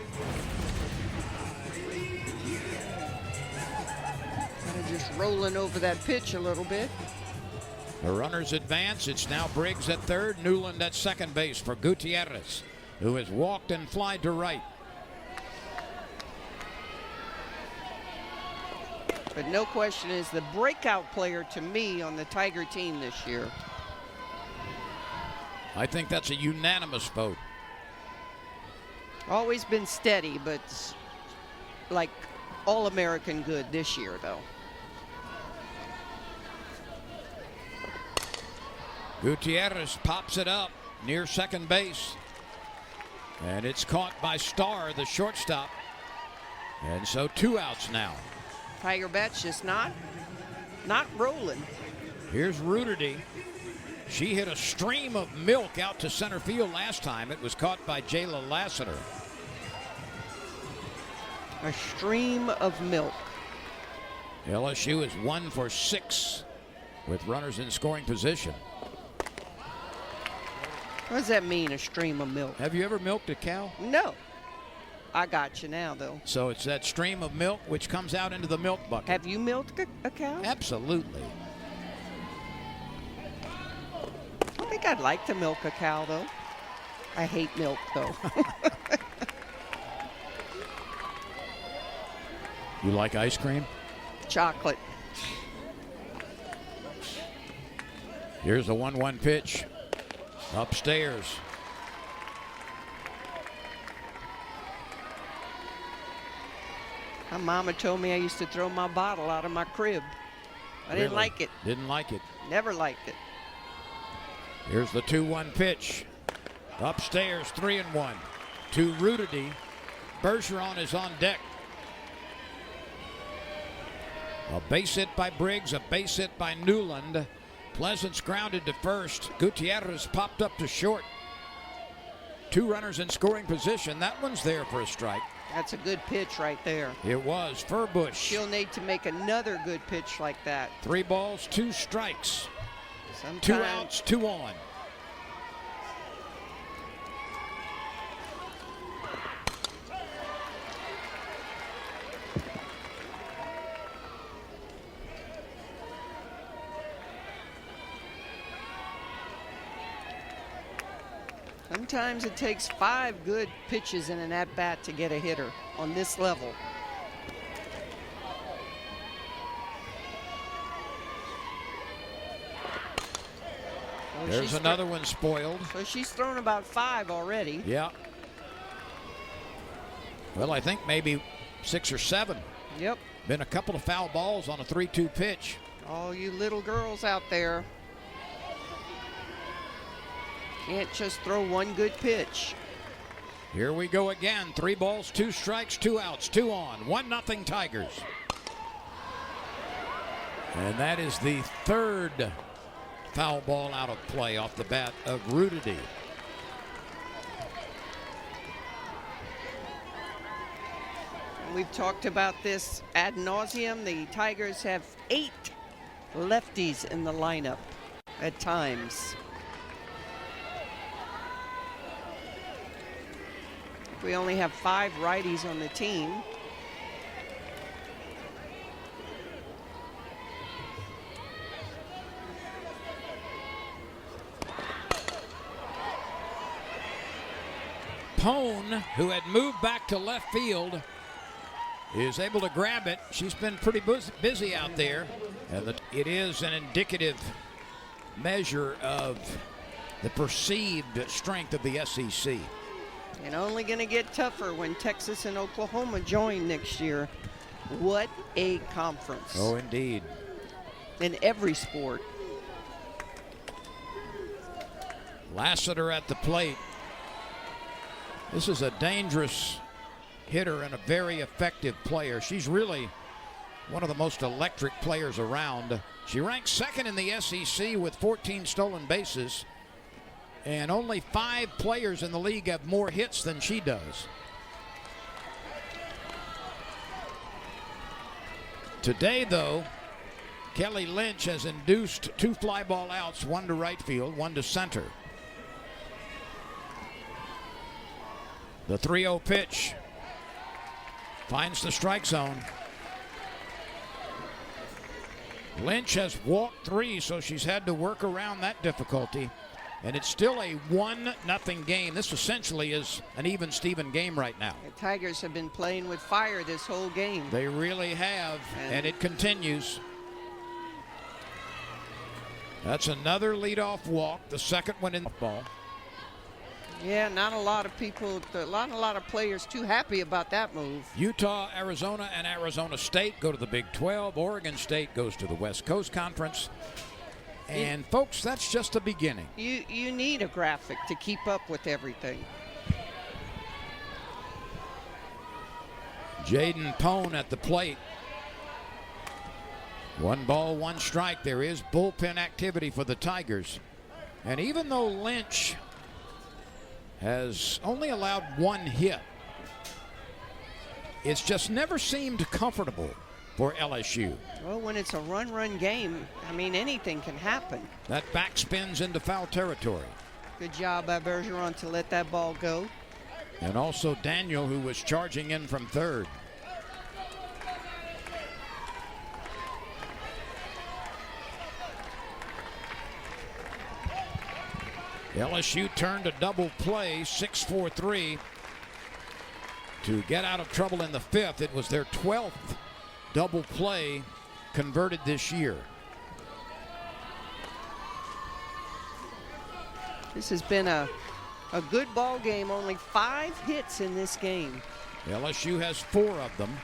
kind of just rolling over that pitch a little bit. The runners advance. It's now Briggs at third, Newland at second base for Gutierrez, who has walked and flied to right. But no question is the breakout player to me on the Tiger team this year. I think that's a unanimous vote. Always been steady, but like All-American good this year, though. Gutierrez pops it up near second base. And it's caught by Starr, the shortstop. And so 2 outs now. Tiger bat's just not rolling. Here's Ruderty. She hit a stream of milk out to center field last time. It was caught by Jayla Lassiter. A stream of milk. LSU is 1 for 6 with runners in scoring position. What does that mean, a stream of milk? Have you ever milked a cow? No. I got you now, though. So it's that stream of milk which comes out into the milk bucket. Have you milked a cow? Absolutely. I think I'd like to milk a cow, though. I hate milk, though. You like ice cream? chocolate. Here's a 1-1 pitch. Upstairs. My mama told me I used to throw my bottle out of my crib. I didn't Really? like it. Didn't like it. Never liked it. Here's the 2-1 pitch. Upstairs, 3-1. To Rudity. Bergeron is on deck. A base hit by Briggs, a base hit by Newland. Pleasance grounded to first. Gutierrez popped up to short. 2 runners in scoring position. That one's there for a strike. That's a good pitch right there. It was. Furbush. She'll need to make another good pitch like that. 3 balls, 2 strikes. Sometime, 2 outs, 2 on. Sometimes it takes 5 good pitches in an at-bat to get a hitter on this level. So There's another one spoiled. So she's thrown about 5 already. Yeah. Well, I think maybe 6 or 7. Yep. Been a couple of foul balls on a 3-2 pitch. All you little girls out there. Can't just throw one good pitch. Here we go again. 3 balls, 2 strikes, 2 outs, 2 on. 1-0 Tigers. And that is the 3rd foul ball out of play off the bat of Rudity. We've talked about this ad nauseum. The Tigers have 8 lefties in the lineup at times. We only have 5 righties on the team. Pone, who had moved back to left field, is able to grab it. She's been pretty busy out there. And it is an indicative measure of the perceived strength of the SEC. And only going to get tougher when Texas and Oklahoma join next year. What a conference. Oh, indeed. In every sport. Lassiter at the plate. This is a dangerous hitter and a very effective player. She's really one of the most electric players around. She ranks 2nd in the SEC with 14 stolen bases. And only 5 players in the league have more hits than she does. Today, though, Kelly Lynch has induced 2 fly ball outs, 1 to right field, 1 to center. The 3-0 pitch finds the strike zone. Lynch has walked 3, so she's had to work around that difficulty. And it's still a 1-0 game. This essentially is an even Steven game right now. The Tigers have been playing with fire this whole game. They really have, and it continues. That's another leadoff walk, the 2nd one in the ball. Yeah, not a lot of people, a lot of players too happy about that move. Utah, Arizona, and Arizona State go to the Big 12. Oregon State goes to the West Coast Conference. And folks, that's just the beginning. You need a graphic to keep up with everything. Jaden Pone at the plate. 1 ball, 1 strike. There is bullpen activity for the Tigers. And even though Lynch has only allowed 1 hit, it's just never seemed comfortable for LSU. Well, when it's a run game, I mean, anything can happen. That back spins into foul territory. Good job by Bergeron to let that ball go. And also Daniel, who was charging in from 3rd. LSU turned a double play, 6-4-3, to get out of trouble in the 5th. It was their 12th double play converted this year. This has been a good ball game. Only 5 hits in this game. LSU has 4 of them.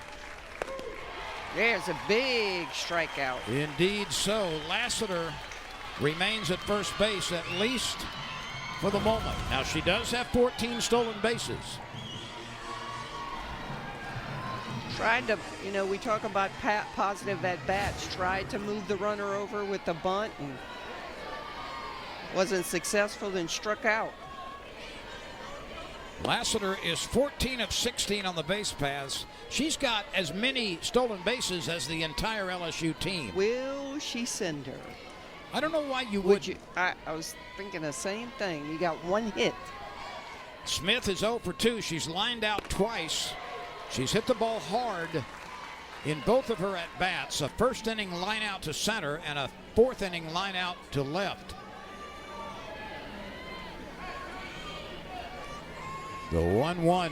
There's a big strikeout. Indeed so. Lassiter remains at first base, at least for the moment. Now, she does have 14 stolen bases. Tried to, we talk about positive at-bats. Tried to move the runner over with the bunt and wasn't successful, then struck out. Lassiter is 14 of 16 on the base paths. She's got as many stolen bases as the entire LSU team. Will she send her? I don't know why you would. I was thinking the same thing. You got 1 hit. Smith is 0 for 2. She's lined out twice. She's hit the ball hard in both of her at-bats. A first inning line out to center and a 4th inning line out to left. The 1-1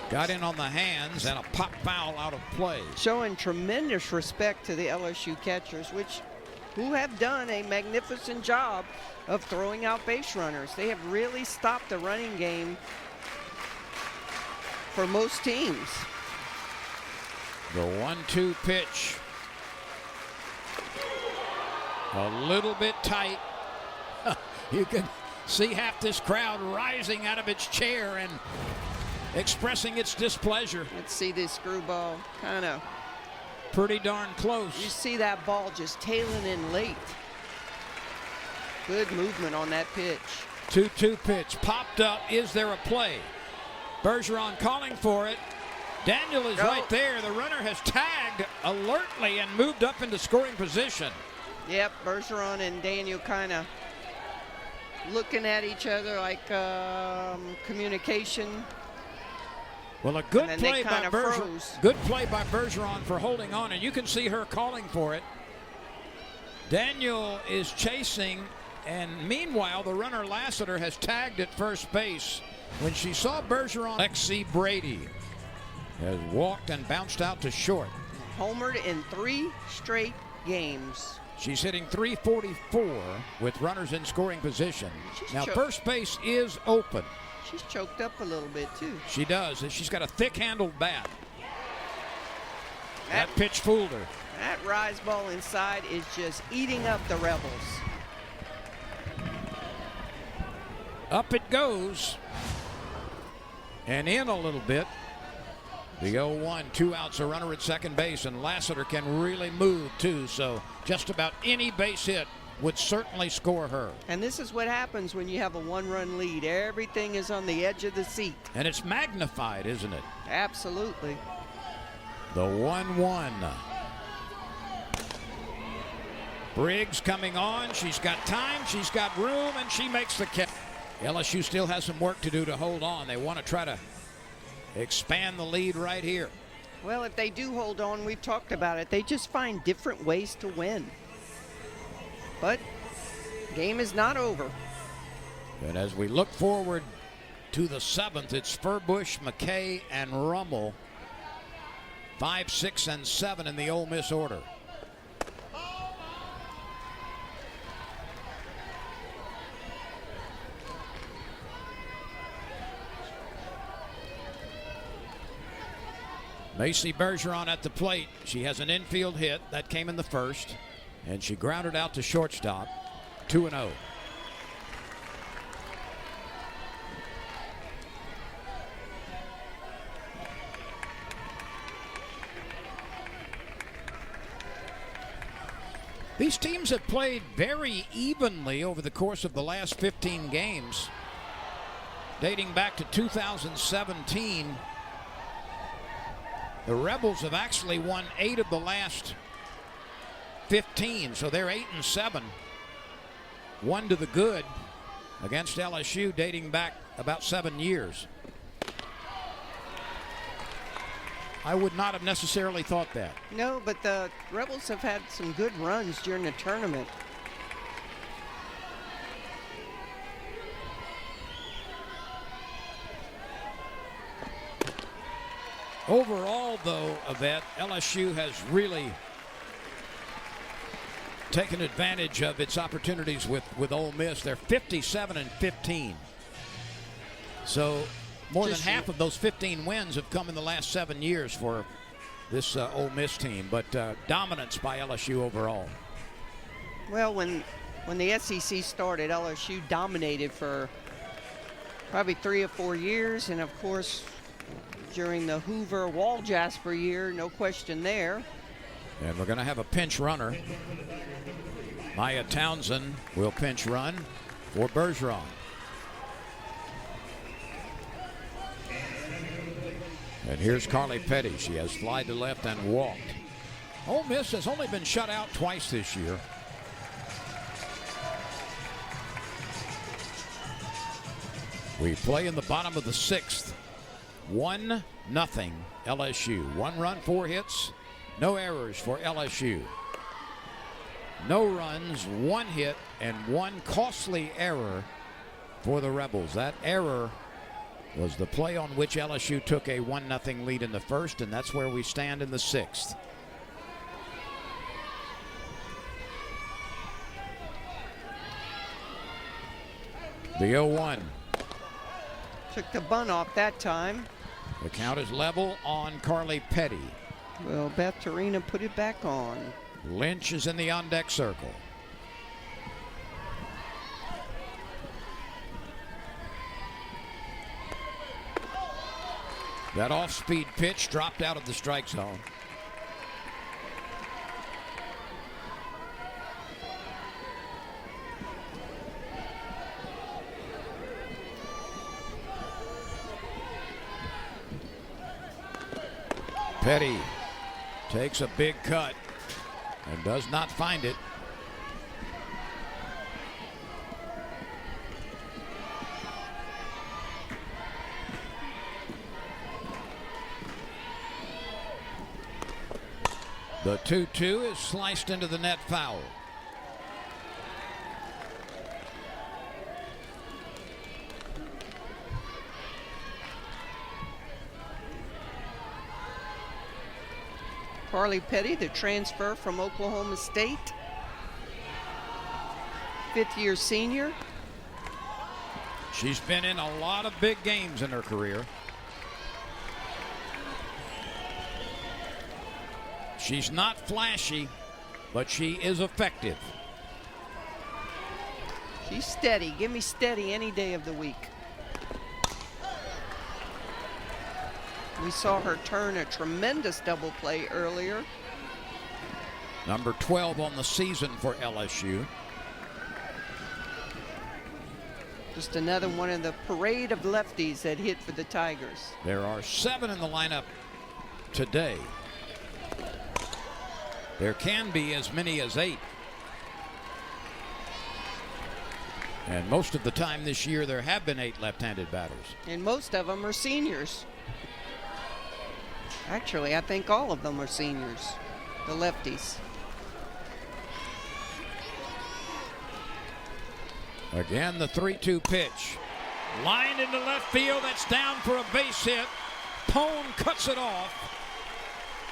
got in on the hands and a pop foul out of play. Showing tremendous respect to the LSU catchers, who have done a magnificent job of throwing out base runners. They have really stopped the running game for most teams. The 1-2 pitch. A little bit tight. You can see half this crowd rising out of its chair and expressing its displeasure. Let's see this screwball kind of pretty darn close. You see that ball just tailing in late. Good movement on that pitch. 2-2 pitch popped up. Is there a play? Bergeron calling for it. Daniel is right there. The runner has tagged alertly and moved up into scoring position. Yep, Bergeron and Daniel kind of looking at each other like communication. Well, a good play by Bergeron. Good play by Bergeron for holding on, and you can see her calling for it. Daniel is chasing, and meanwhile, the runner Lassiter has tagged at first base. When she saw Bergeron, Lexi Brady has walked and bounced out to short. Homered in 3 straight games. She's hitting .344 with runners in scoring position. Now, first base is open. She's choked up a little bit, too. She does, and she's got a thick-handled bat. That pitch fooled her. That rise ball inside is just eating up the Rebels. Up it goes. And in a little bit. The 0-1, 2 outs, a runner at second base, and Lassiter can really move, too. So just about any base hit would certainly score her. And this is what happens when you have a 1-run lead. Everything is on the edge of the seat. And it's magnified, isn't it? Absolutely. The 1-1. Briggs coming on. She's got time, she's got room, and she makes the catch. LSU still has some work to do to hold on. They want to try to expand the lead right here. Well, if they do hold on, we've talked about it. They just find different ways to win. But game is not over. And as we look forward to the 7th, it's Furbush, McKay, and Rummel. 5, 6, and 7 in the Ole Miss order. Macy Bergeron at the plate. She has an infield hit that came in the first, and she grounded out to shortstop. 2-0. These teams have played very evenly over the course of the last 15 games, dating back to 2017. The Rebels have actually won 8 of the last 15, so they're 8-7. 1 to the good against LSU, dating back about 7 years. I would not have necessarily thought that. No, but the Rebels have had some good runs during the tournament. Overall, though, Yvette, LSU has really taken advantage of its opportunities with Ole Miss. They're 57-15. So more than half of those 15 wins have come in the last 7 years for this Ole Miss team, but dominance by LSU overall. Well, when the SEC started, LSU dominated for probably 3 or 4 years, and of course during the Hoover Wall Jasper year, no question there. And we're going to have a pinch runner. Maya Townsend will pinch run for Bergeron. And here's Carly Petty. She has flied to left and walked. Ole Miss has only been shut out twice this year. We play in the bottom of the 6th. 1-0 LSU. 1 run, 4 hits, no errors for LSU. No runs, 1 hit, and 1 costly error for the Rebels. That error was the play on which LSU took a 1-0 lead in the first, and that's where we stand in the 6th. The 0-1. Took the bunt off that time. The count is level on Carly Petty. Well, Beth Torina put it back on. Lynch is in the on-deck circle. That off-speed pitch dropped out of the strike zone. Petty takes a big cut and does not find it. The 2-2 is sliced into the net foul. Carly Petty, the transfer from Oklahoma State. 5th-year senior. She's been in a lot of big games in her career. She's not flashy, but she is effective. She's steady. Give me steady any day of the week. We saw her turn a tremendous double play earlier. Number 12 on the season for LSU. Just another one of the parade of lefties that hit for the Tigers. There are 7 in the lineup today. There can be as many as 8. And most of the time this year there have been 8 left-handed batters. And most of them are seniors. Actually, I think all of them are seniors, the lefties. Again, the 3-2 pitch. Lined into left field. That's down for a base hit. Pone cuts it off.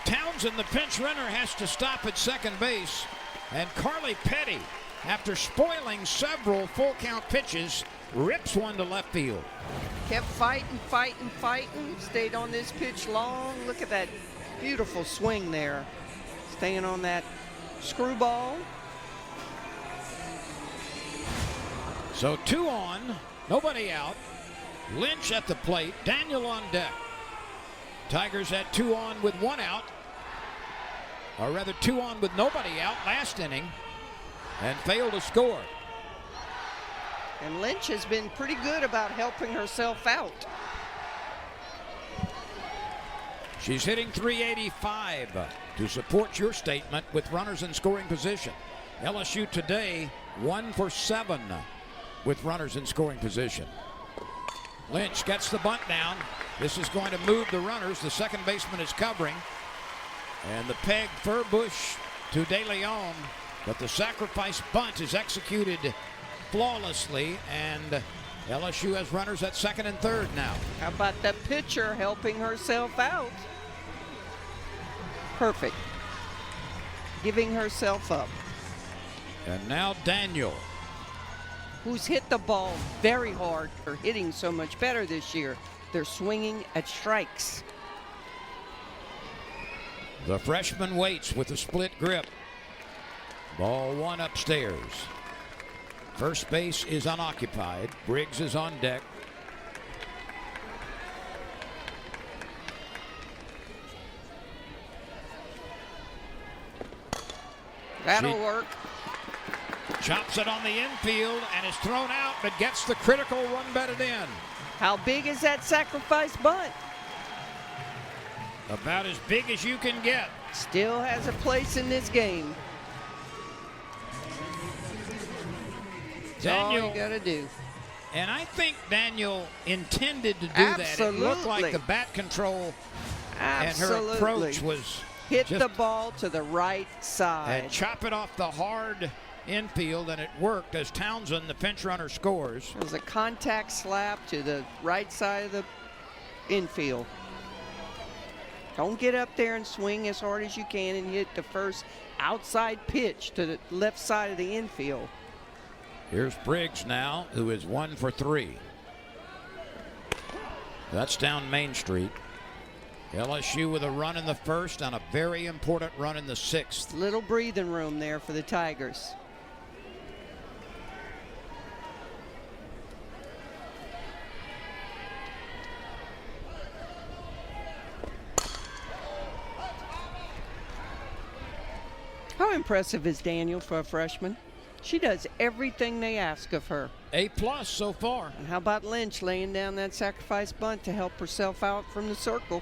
Townsend, the pinch runner, has to stop at second base. And Carly Petty, after spoiling several full count pitches, rips one to left field. Kept fighting. Stayed on this pitch long. Look at that beautiful swing there. Staying on that screwball. So 2 on, nobody out. Lynch at the plate, Daniel on deck. Tigers had 2 on with 1 out. Or rather 2 on with nobody out last inning and failed to score. And Lynch has been pretty good about helping herself out. She's hitting .385 to support your statement with runners in scoring position. LSU today 1 for 7 with runners in scoring position. Lynch gets the bunt down. This is going to move the runners. The second baseman is covering. And the peg Furbush to De Leon. But the sacrifice bunt is executed flawlessly, and LSU has runners at second and third now. How about the pitcher helping herself out? Perfect. Giving herself up. And now Daniel. Who's hit the ball very hard. They're hitting so much better this year. They're swinging at strikes. The freshman waits with a split grip. Ball one upstairs. First base is unoccupied. Briggs is on deck. That'll work. Chops it on the infield and is thrown out, but gets the critical one batted in. How big is that sacrifice bunt? About as big as you can get. Still has a place in this game. That's all Daniel, you gotta do. and I think Daniel intended to do Absolutely. that. It looked like the bat control and her approach was hit just the ball to the right side. and chop it off the hard infield, and it worked as Townsend, the pinch runner, scores. It was a contact slap to the right side of the infield. Don't get up there and swing as hard as you can and hit the first outside pitch to the left side of the infield. Here's Briggs now, who is 1 for 3. That's down Main Street. LSU with a run in the first and a very important run in the 6th. Little breathing room there for the Tigers. How impressive is Daniel for a freshman? She does everything they ask of her. A+ so far. And how about Lynch laying down that sacrifice bunt to help herself out from the circle?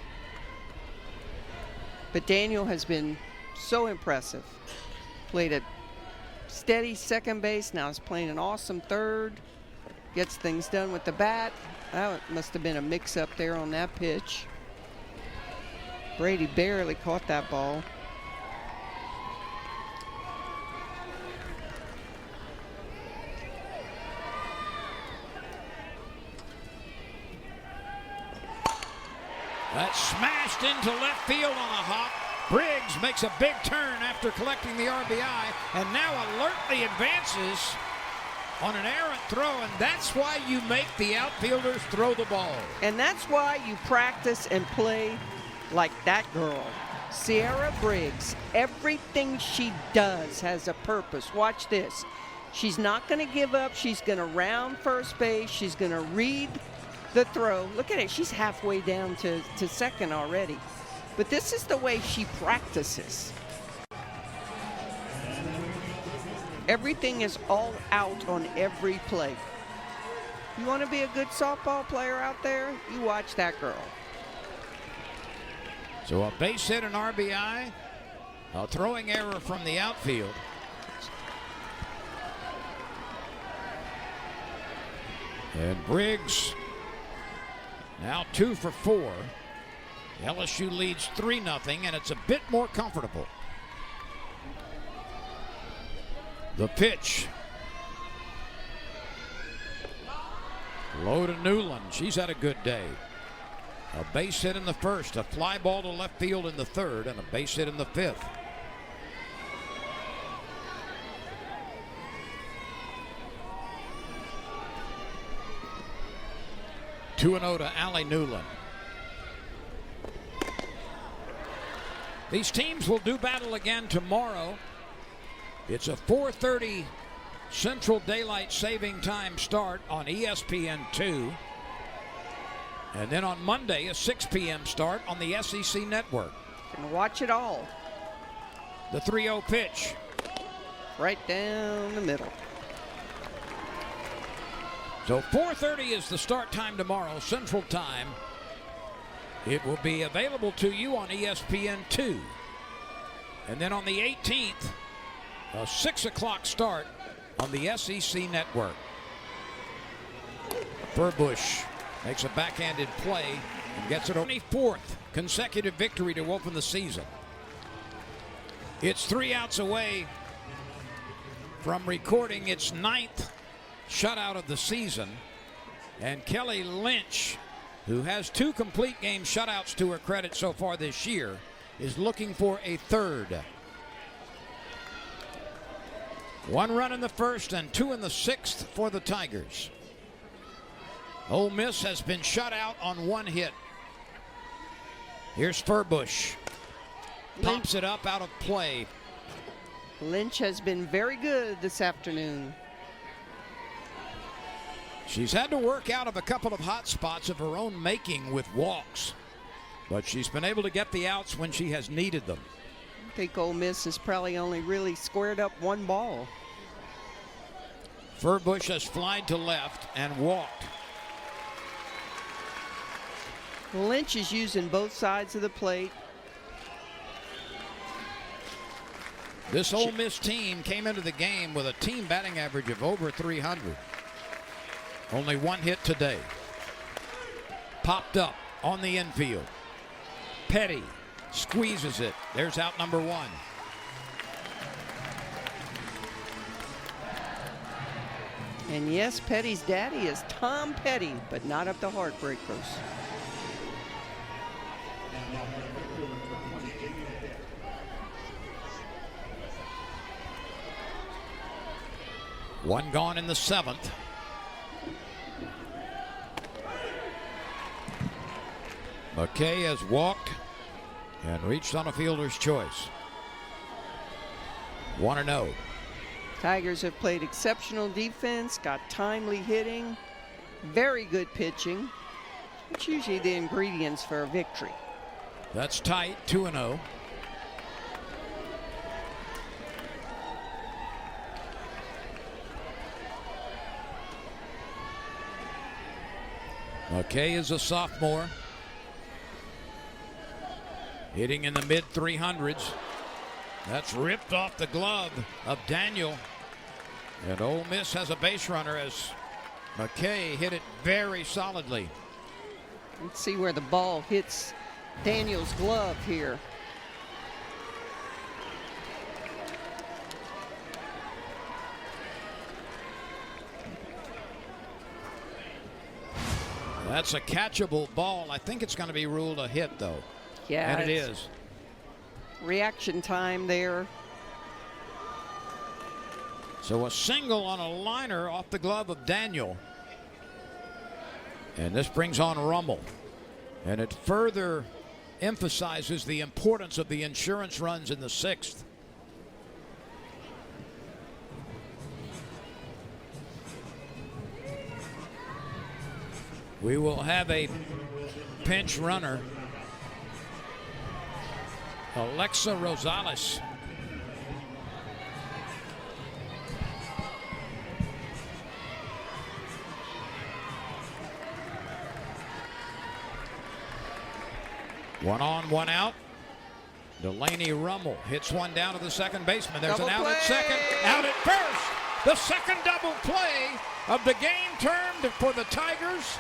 But Daniel has been so impressive. Played a steady second base, now is playing an awesome third. Gets things done with the bat. That must have been a mix-up there on that pitch. Brady barely caught that ball. That's smashed into left field on a hop. Briggs makes a big turn after collecting the RBI and now alertly advances on an errant throw, and that's why you make the outfielders throw the ball. And that's why you practice and play like that girl. Sierra Briggs, everything she does has a purpose. Watch this. She's not going to give up. She's going to round first base. She's going to read the throw. Look at it. She's halfway down to second already. But this is the way she practices. Everything is all out on every play. You want to be a good softball player out there? You watch that girl. So a base hit, an RBI, a throwing error from the outfield. And Briggs now 2 for 4. LSU leads 3-0, and it's a bit more comfortable. The pitch. Low to Newland. She's had a good day. A base hit in the first, a fly ball to left field in the third, and a base hit in the 5th. Two and 0 to Allie Newland. These teams will do battle again tomorrow. It's a 4:30 Central Daylight Saving Time start on ESPN2. And then on Monday, a 6 p.m. start on the SEC Network. And watch it all. The 3-0 pitch. Right down the middle. So 4:30 is the start time tomorrow, Central Time. It will be available to you on ESPN2. And then on the 18th, a 6 o'clock start on the SEC Network. Furbush makes a backhanded play and gets it 24th consecutive victory to open the season. It's 3 outs away from recording its 9th shutout of the season. And Kelly Lynch, who has 2 complete game shutouts to her credit so far this year, is looking for a third. 1 run in the first and 2 in the 6th for the Tigers. Ole Miss has been shut out on 1 hit. Here's Furbush. Pops it up out of play. Lynch has been very good this afternoon. She's had to work out of a couple of hot spots of her own making with walks, but she's been able to get the outs when she has needed them. I think Ole Miss has probably only really squared up 1 ball. Furbush has flied to left and walked. Lynch is using both sides of the plate. This Ole Miss team came into the game with a team batting average of over 300. Only 1 hit today. Popped up on the infield. Petty squeezes it. There's out number 1. And yes, Petty's daddy is Tom Petty, but not of the Heartbreakers. One gone in the 7th. McKay has walked and reached on a fielder's choice. 1-0. Tigers have played exceptional defense, got timely hitting, very good pitching. It's usually the ingredients for a victory. That's tight, 2-0. McKay is a sophomore, hitting in the mid 300s. That's ripped off the glove of Daniel. And Ole Miss has a base runner as McKay hit it very solidly. Let's see where the ball hits Daniel's glove here. That's a catchable ball. I think it's going to be ruled a hit, though. Yeah, and it is. Reaction time there. So a single on a liner off the glove of Daniel. And this brings on Rummel. And it further emphasizes the importance of the insurance runs in the 6th. We will have a pinch runner. Alexa Rosales. One on, one out. Delaney Rummel hits one down to the second baseman. There's Double an out play. at second, out at first. The second double play of the game turned for the Tigers.